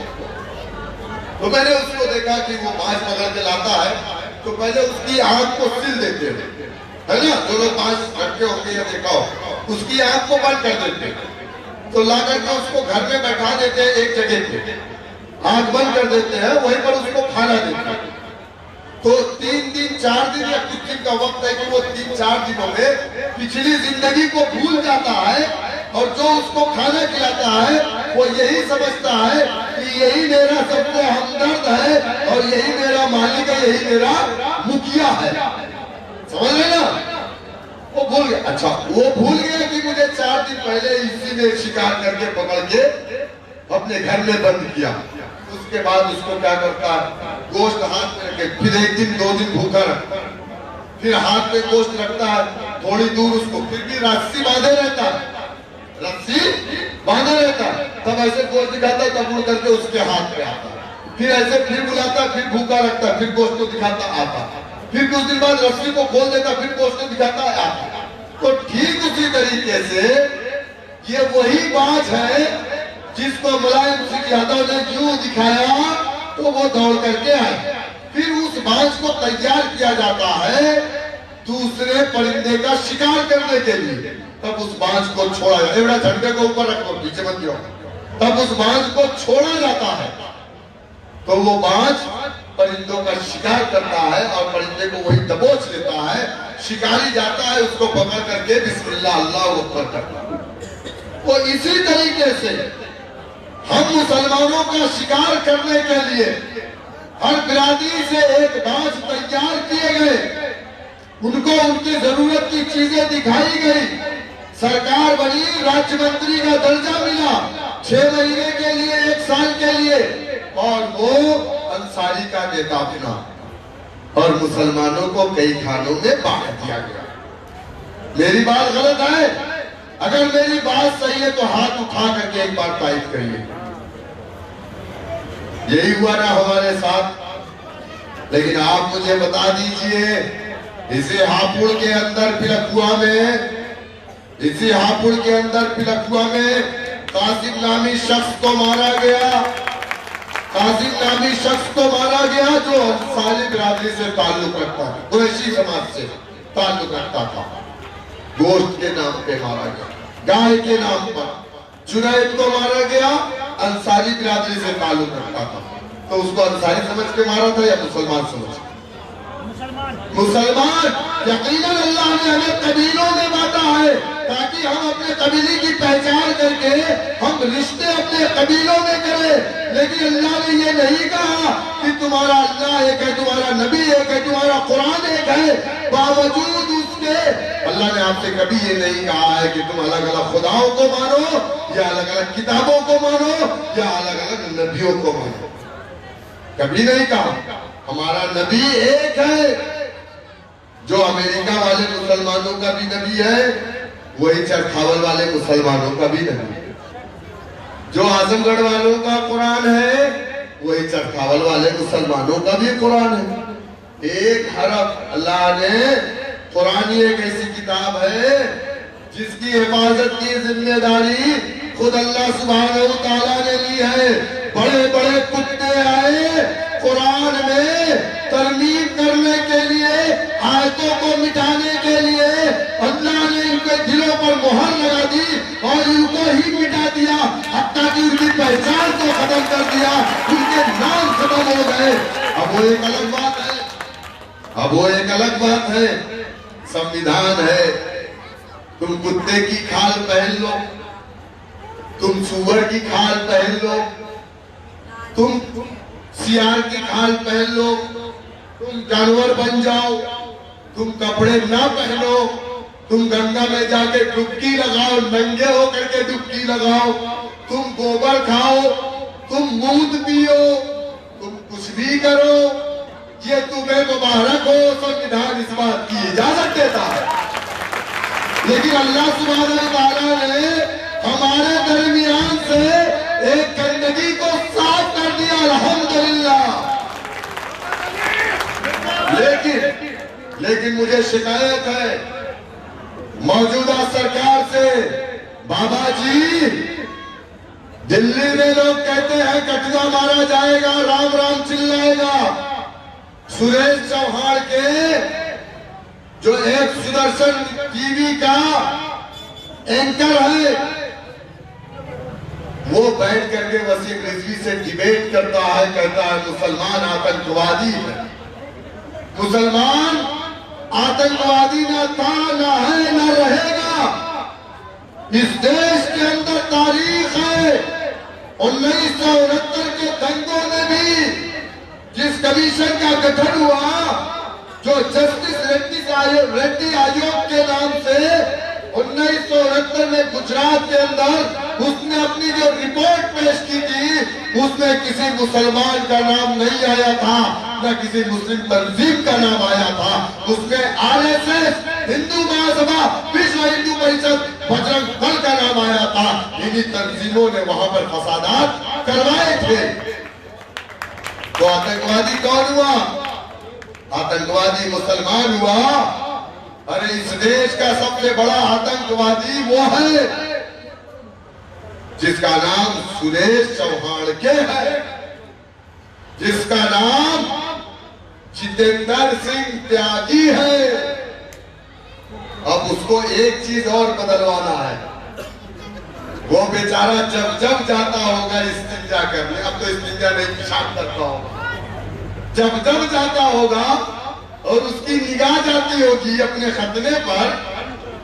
तो मैंने उसको देखा कि वो बांस पकड़ के लाता है, तो पहले उसकी आंख को सिल देते हैं, है ना? जो लोग बांस रखे होंगे या देखा हो, उसकी आंख को बंद कर देते हैं, तो ला करके उसको घर में बैठा देते हैं एक जगह पे, आंख बंद कर देते हैं, वहीं पर उसको खाना देते हैं। तो 3 दिन 4 दिन या कुछ दिन का वक्त है कि वो 3-4 दिनों में पिछली जिंदगी को भूल जाता है और जो उसको खाना खिलाता है वो यही समझता है कि यही मेरा सबसे हमदर्द है और यही मेरा मालिक है, यही मेरा मुखिया है। समझ रहे ना? वो भूल गया। अच्छा, वो भूल गया कि मुझे 4 दिन पहले इसी ने शिकार करके पकड़ के अपने घर में बंद किया। उसके बाद उसको क्या करता है? गोश्त हाथ में रखे, फिर 1 दिन 2 दिन भूखा रखता है, फिर हाथ में गोश्त रखता है, थोड़ी दूर उसको फिर भी रस्सी बांधे रहता, रस्सी बांधे रहता, तब ऐसे गोश्त दिखाता, तब उड़ करके उसके हाथ पे आता, फिर ऐसे फिर बुलाता, फिर भूखा रखता, फिर गोश्त को दिखाता, आता, फिर कुछ दिन बाद रस्सी को खोल देता, फिर गोश्त को दिखाता, आता। तो ठीक उसी तरीके से ये वही बात है जिसको मुलायम सिंह यादव ने क्यों दिखाया, तो वो दौड़ करके आए। फिर उस बाज को तैयार किया जाता है दूसरे परिंदे का शिकार करने के लिए, तब उस बाज को छोड़ा जाता है। बड़ा झंडे को ऊपर रखो, पीछे मत जाओ। तब उस बाज को छोड़ा जाता है, तो वो बाज परिंदों का शिकार करता है और परिंदे को वही दबोच लेता है। शिकारी जाता है, उसको पकड़ करके बिस्मिल्लाह अल्लाह अकबर करता है। तो इसी तरीके से हम मुसलमानों का शिकार करने के लिए हर बिरादरी से एक बाज तैयार किए गए, उनको उनकी जरूरत की चीजें दिखाई गई, सरकार बनी, राज्य मंत्री का दर्जा मिला 6 महीने के लिए, 1 साल के लिए, और वो अंसारी का नेता बना और मुसलमानों को कई खानों में बांट दिया गया। मेरी बात गलत है? अगर मेरी बात सही है तो हाथ उठा करके एक बार टाइप करिए। यही हुआ ना हमारे साथ। लेकिन आप मुझे बता दीजिए, इसी हापुड़ के अंदर पिलखुआ में, इसी हापुड़ के अंदर पिलखुआ में कासिम नामी शख्स को मारा गया, कासिम नामी शख्स को मारा गया जो अंसारी बिरादरी से ताल्लुक रखता था, कुरैशी समाज से ताल्लुक रखता था। गोश्त के नाम पे मारा गया, गाय के नाम पर। जुनैद को मारा गया, अंसारी बिरादरी से ताल्लुक रखता था, तो उसको अंसारी समझ के मारा था या मुसलमान समझ के? मुसलमान। यकीनन अल्लाह ने हमें कबीलों में बांटा है ताकि हम अपने कबीले की पहचान करके हम रिश्ते अपने कबीलों में करें। लेकिन अल्लाह ने ये नहीं कहा कि तुम्हारा अल्लाह एक है, तुम्हारा नबी एक है, तुम्हारा कुरान एक है। बावजूद उसके अल्लाह ने आपसे कभी ये नहीं कहा है कि तुम अलग अलग खुदाओं को मानो या अलग अलग किताबों को मानो या अलग अलग नबियों को मानो, कभी नहीं कहा। हमारा नबी एक है। जो अमेरिका वाले मुसलमानों का भी नबी है, वही चरखावल वाले मुसलमानों का भी नबी है। जो आजमगढ़ वालों का कुरान है, वही चरखावल वाले मुसलमानों का भी कुरान है। एक हरफ। अल्लाह ने कुरान एक ऐसी किताब है जिसकी हिफाजत की जिम्मेदारी खुद अल्लाह सुब्हानहू व तआला ने ली है। बड़े बड़े कुत्ते आए कुरान में तरमीम करने के लिए, आयतों को मिटाने के लिए, अल्लाह ने इनके दिलों पर मोहर लगा दी और इनको ही मिटा दिया, हत्ता कि उनकी पहचान को खत्म कर दिया, उनके नाम खत्म हो गए। अब वो एक अलग बात है, अब वो एक अलग बात है। संविधान है, तुम कुत्ते की खाल पहन लो, तुम सुअर की खाल पहन लो, तुम सियार की खाल पहन लो, तुम जानवर बन जाओ, तुम कपड़े ना पहनो, तुम गंगा में जाके डुबकी लगाओ, नंगे होकर के डुबकी लगाओ, तुम गोबर खाओ, तुम मूत पियो, तुम कुछ भी करो, ये तुम्हें मुबारक हो। संविधान इस बात की इजाजत देता है। लेकिन अल्लाह सुब्हानहू व तआला ने हमारे दरमियान से एक गंदगी को साफ कर दिया, अल्हम्दुलिल्लाह। लेकिन मुझे शिकायत है मौजूदा सरकार से। बाबा जी, दिल्ली में लोग कहते हैं कटुआ मारा जाएगा, राम राम चिल्लाएगा। सुरेश चौहान के जो एक सुदर्शन टीवी का एंकर है, वो बैठ करके वसीम रिजवी से डिबेट करता है, कहता है मुसलमान आतंकवादी है। मुसलमान आतंकवादी न था, न है, न रहेगा। इस देश के अंदर तारीख है। 1969 के दंगों में भी जिस कमीशन का गठन हुआ, जो जस्टिस रेड्डी आयोग के नाम से 1969 में गुजरात के अंदर उसने अपनी जो रिपोर्ट पेश की थी, उसमें किसी मुसलमान का नाम नहीं आया था, न किसी मुस्लिम तंजीम का नाम आया था। उसमें आरएसएस हिंदू महासभा, विश्व हिंदू परिषद, बजरंग दल का नाम आया था। इन्हीं तंजीमों ने वहां पर फसादात करवाए थे। तो आतंकवादी कौन हुआ? आतंकवादी मुसलमान हुआ। अरे इस देश का सबसे बड़ा आतंकवादी वो है जिसका नाम सुरेश चौहान के है, जिसका नाम जितेंद्र सिंह त्यागी है। अब उसको एक चीज और बदलवाना है। वो बेचारा जब जब जाता होगा इस्तिंजा करने, अब तो इस्तिंजा नहीं पेशाब करता होगा, जब जब जाता होगा और उसकी निगाह जाती होगी अपने खतने पर,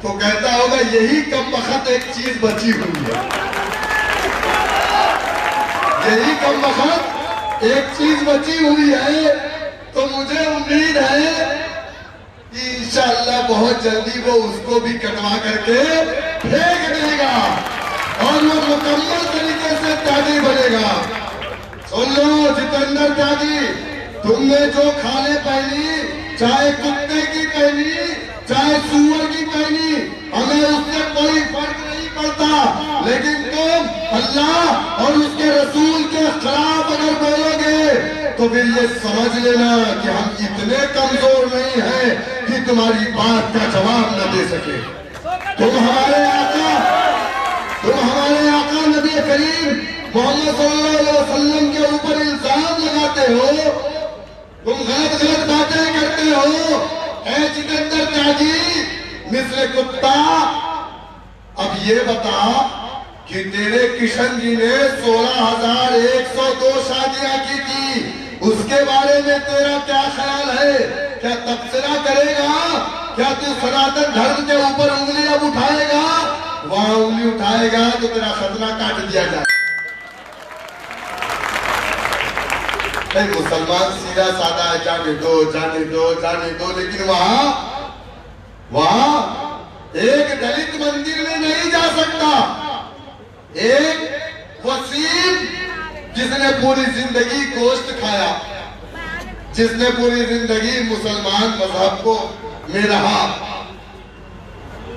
तो कहता होगा यही कम वक्त एक चीज बची हुई है, यही कम वक्त एक चीज बची हुई है। तो मुझे उम्मीद है कि इंशाअल्लाह बहुत जल्दी वो उसको भी कटवा करके फेंक देगा और वो मुकम्मल तरीके से त्यागी बनेगा। सुन लो जितेंद्र त्यागी, तुमने जो खाने पहनी, चाहे कुत्ते की पहनी चाहे सुअर की पहनी, हमें उससे कोई फर्क नहीं पड़ता, लेकिन तुम अल्लाह और उसके रसूल के खिलाफ अगर बोलोगे तो फिर ये समझ लेना कि हम इतने कमजोर नहीं हैं कि तुम्हारी बात का जवाब न दे सके। तुम हमारे आका नबी करीम मोहम्मद सल्लल्लाहु अलैहि वसल्लम के ऊपर इल्जाम लगाते हो, तुम गलत गलत बातें करते हो। ऐ जितेंद्र त्यागी मिस्र कुत्ता, अब ये बता कि तेरे किशन जी ने 16,102 शादियां की थी, उसके बारे में तेरा क्या ख्याल है? क्या तबसरा करेगा? क्या तू सनातन धर्म के ऊपर उंगली अब उठाएगा? वहां उंगली उठाएगा तो तेरा खतना काट दिया जाए। मुसलमान सीधा साधा जाने दो जाने दो जाने दो, लेकिन वहां एक दलित मंदिर में नहीं जा सकता। एक वसीम जिसने पूरी जिंदगी गोश्त खाया, जिसने पूरी जिंदगी मुसलमान मजहब को में रहा,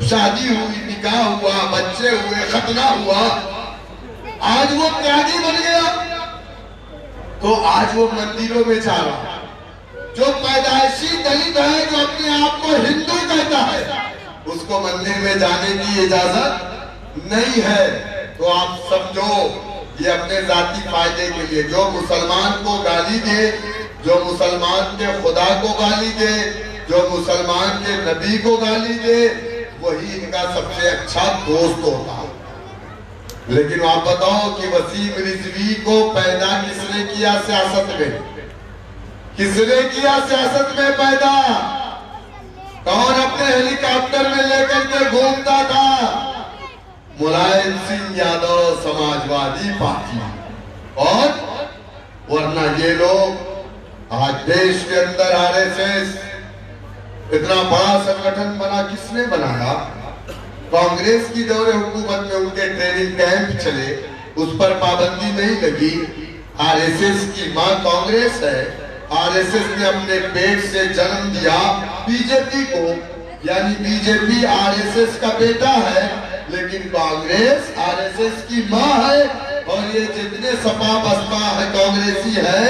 शादी हुई, निकाह हुआ, बच्चे हुए, खतना हुआ, आज वो त्यागी बन गया तो आज वो मंदिरों में जा रहा। जो पैदाइशी दलित है, जो अपने आप को हिंदू कहता है, उसको मंदिर में जाने की इजाजत नहीं है। तो आप समझो ये अपने जाती फायदे के लिए, जो मुसलमान को गाली दे, जो मुसलमान के खुदा को गाली दे, जो मुसलमान के नबी को गाली दे, वही इनका सबसे अच्छा दोस्त होता है। लेकिन आप बताओ कि वसीम रिजवी को पैदा किसने किया सियासत में? किसने किया सियासत में पैदा? कौन अपने हेलीकॉप्टर में लेकर के घूमता था? मुलायम सिंह यादव समाजवादी पार्टी। और वरना ये लोग आज देश के अंदर आरएसएस इतना बड़ा संगठन बना, किसने बनाया? कांग्रेस की दौरे हुकूमत में उनके ट्रेनिंग कैंप चले, उस पर पाबंदी नहीं लगी। आरएसएस की मां कांग्रेस है, आरएसएस ने अपने पेट से जन्म दिया बीजेपी को, यानी बीजेपी आरएसएस का बेटा है, लेकिन कांग्रेस आरएसएस की मां है। और ये जितने सपा बसपा है कांग्रेसी है,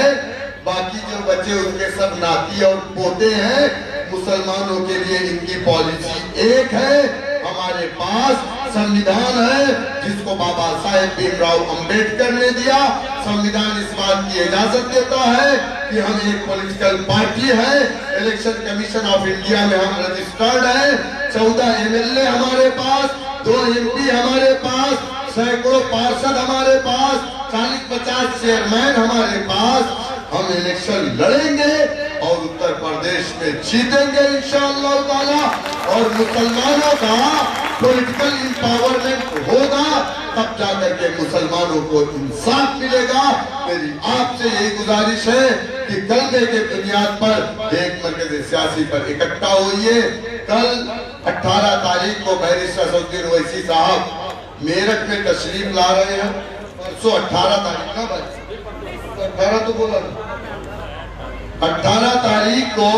बाकी जो बच्चे उनके सब नाती और पोते हैं। मुसलमानों के लिए इनकी पॉलिसी एक है। हमारे पास संविधान है जिसको बाबा साहेब भीमराव अंबेडकर ने दिया। संविधान इस बात की इजाजत देता है कि हम एक पॉलिटिकल पार्टी है। इलेक्शन कमीशन ऑफ इंडिया में हम रजिस्टर्ड है। 14 एमएलए हमारे पास, 2 एमपी हमारे पास, सैकड़ों पार्षद हमारे पास, 40-50 चेयरमैन हमारे पास। हम इलेक्शन लड़ेंगे और उत्तर प्रदेश में जीतेंगे इंशाअल्लाह ताला। और मुसलमानों का पॉलिटिकल इंपावरमेंट होगा, तब जाकर के मुसलमानों को इंसाफ मिलेगा। मेरी आपसे यही गुजारिश है कि कलमे के बुनियाद पर एक मरकज़ सियासी पर इकट्ठा होइए। कल 18 तारीख को बैरिस्टर असदुद्दीन ओवैसी साहब मेरठ में तशरीफ ला रहे हैं। परसों 18 तारीख ना भाई, 18 तो बोला, 18 तारीख को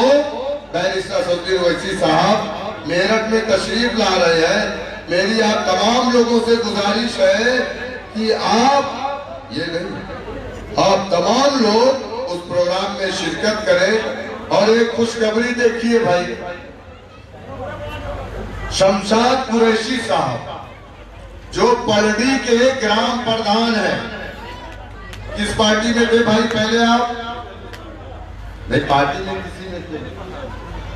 बैरिस्टर असदुद्दीन ओवैसी साहब मेरठ में तशरीफ ला रहे हैं, मेरी आप तमाम लोगों से गुजारिश है कि आप ये नहीं, आप तमाम लोग उस प्रोग्राम में शिरकत करें। और एक खुशखबरी देखिए भाई, शमशाद कुरैशी साहब जो परडी के ग्राम प्रधान है, किस पार्टी में थे भाई पहले आप? नहीं, पार्टी में किसी में थे।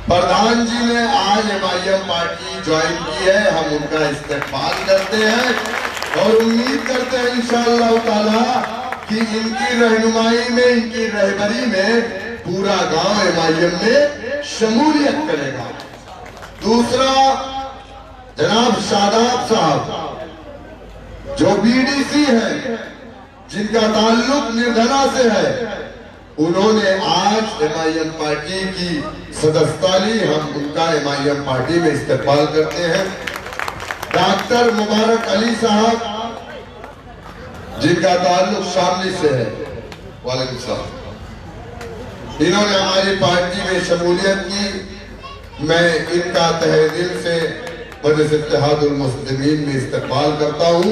प्रधान जी ने आज MIM पार्टी ज्वाइन की है, हम उनका इस्तेमाल करते हैं और उम्मीद करते हैं इंशाअल्लाह ताला कि इनकी रहनुमाई में, इनकी रहबरी में पूरा गांव MIM में शमूलियत करेगा। दूसरा, जनाब शादाब साहब जो BDC है, जिनका ताल्लुक निर्धना से है, उन्होंने आज MIM पार्टी की सदस्यता ली, हम उनका MIM पार्टी में इस्तेमाल करते हैं। डॉक्टर मुबारक अली साहब जिनका ताल्लुक शामली से है, वालेकुम सलाम, इन्होंने हमारी पार्टी में शमूलियत की। मैं इनका तहे दिल से मजलिस इत्तेहादुल मुस्लिमीन में इस्तेमाल करता हूँ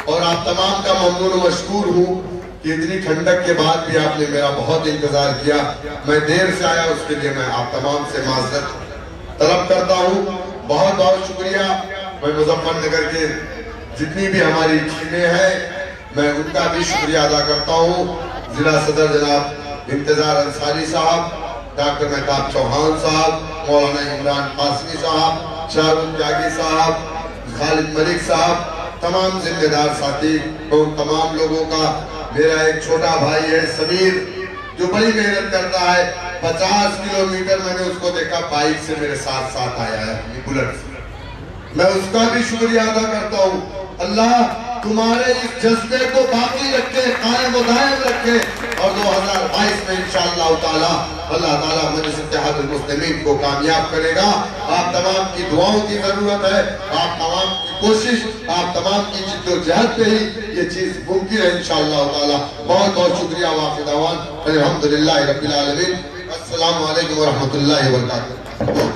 और आप तमाम का ममनून मशकूर हूँ कि इतनी ठंडक के बाद भी आपने मेरा बहुत इंतजार किया। मैं देर से आया, उसके लिए मैं आप तमाम से माजरत तलब करता हूँ। बहुत बहुत शुक्रिया। मैं मुजफ्फरनगर के जितनी भी हमारी टीमें हैं, मैं उनका भी शुक्रिया अदा करता हूँ। जिला सदर जनाब इंतजार अंसारी साहब, डॉक्टर मेहताब चौहान साहब, मौलाना इमरान कासमी साहब, शाहरुख जागी साहब, खालिद मलिक साहब, तमाम जिम्मेदार साथी, उन तमाम लोगों का। मेरा एक छोटा भाई है समीर, जो बड़ी मेहनत करता है, 50 किलोमीटर मैंने उसको देखा बाइक से मेरे साथ साथ आया है अपनी बुलेट से। मैं उसका भी शुक्रिया अदा करता हूँ। अल्लाह तुम्हारे इस जज्बे को बाकी रखे, कायम व दायम रखे और 2022 में इंशाअल्लाह ताला अल्लाह ताला मजलिस इत्तेहादुल मुस्लिमीन को कामयाब करेगा। आप तमाम की दुआओं की जरूरत है, आप तमाम की कोशिश, आप तमाम की जिद्दोजहद पे ही ये चीज मुमकिन है इंशाअल्लाह ताला। बहुत बहुत शुक्रिया। वाक़िद अवान अल्हम्दुलिल्लाह रब्बिल आलमीन। अस्सलामु अलैकुम व रहमतुल्लाहि व बरकातुहू।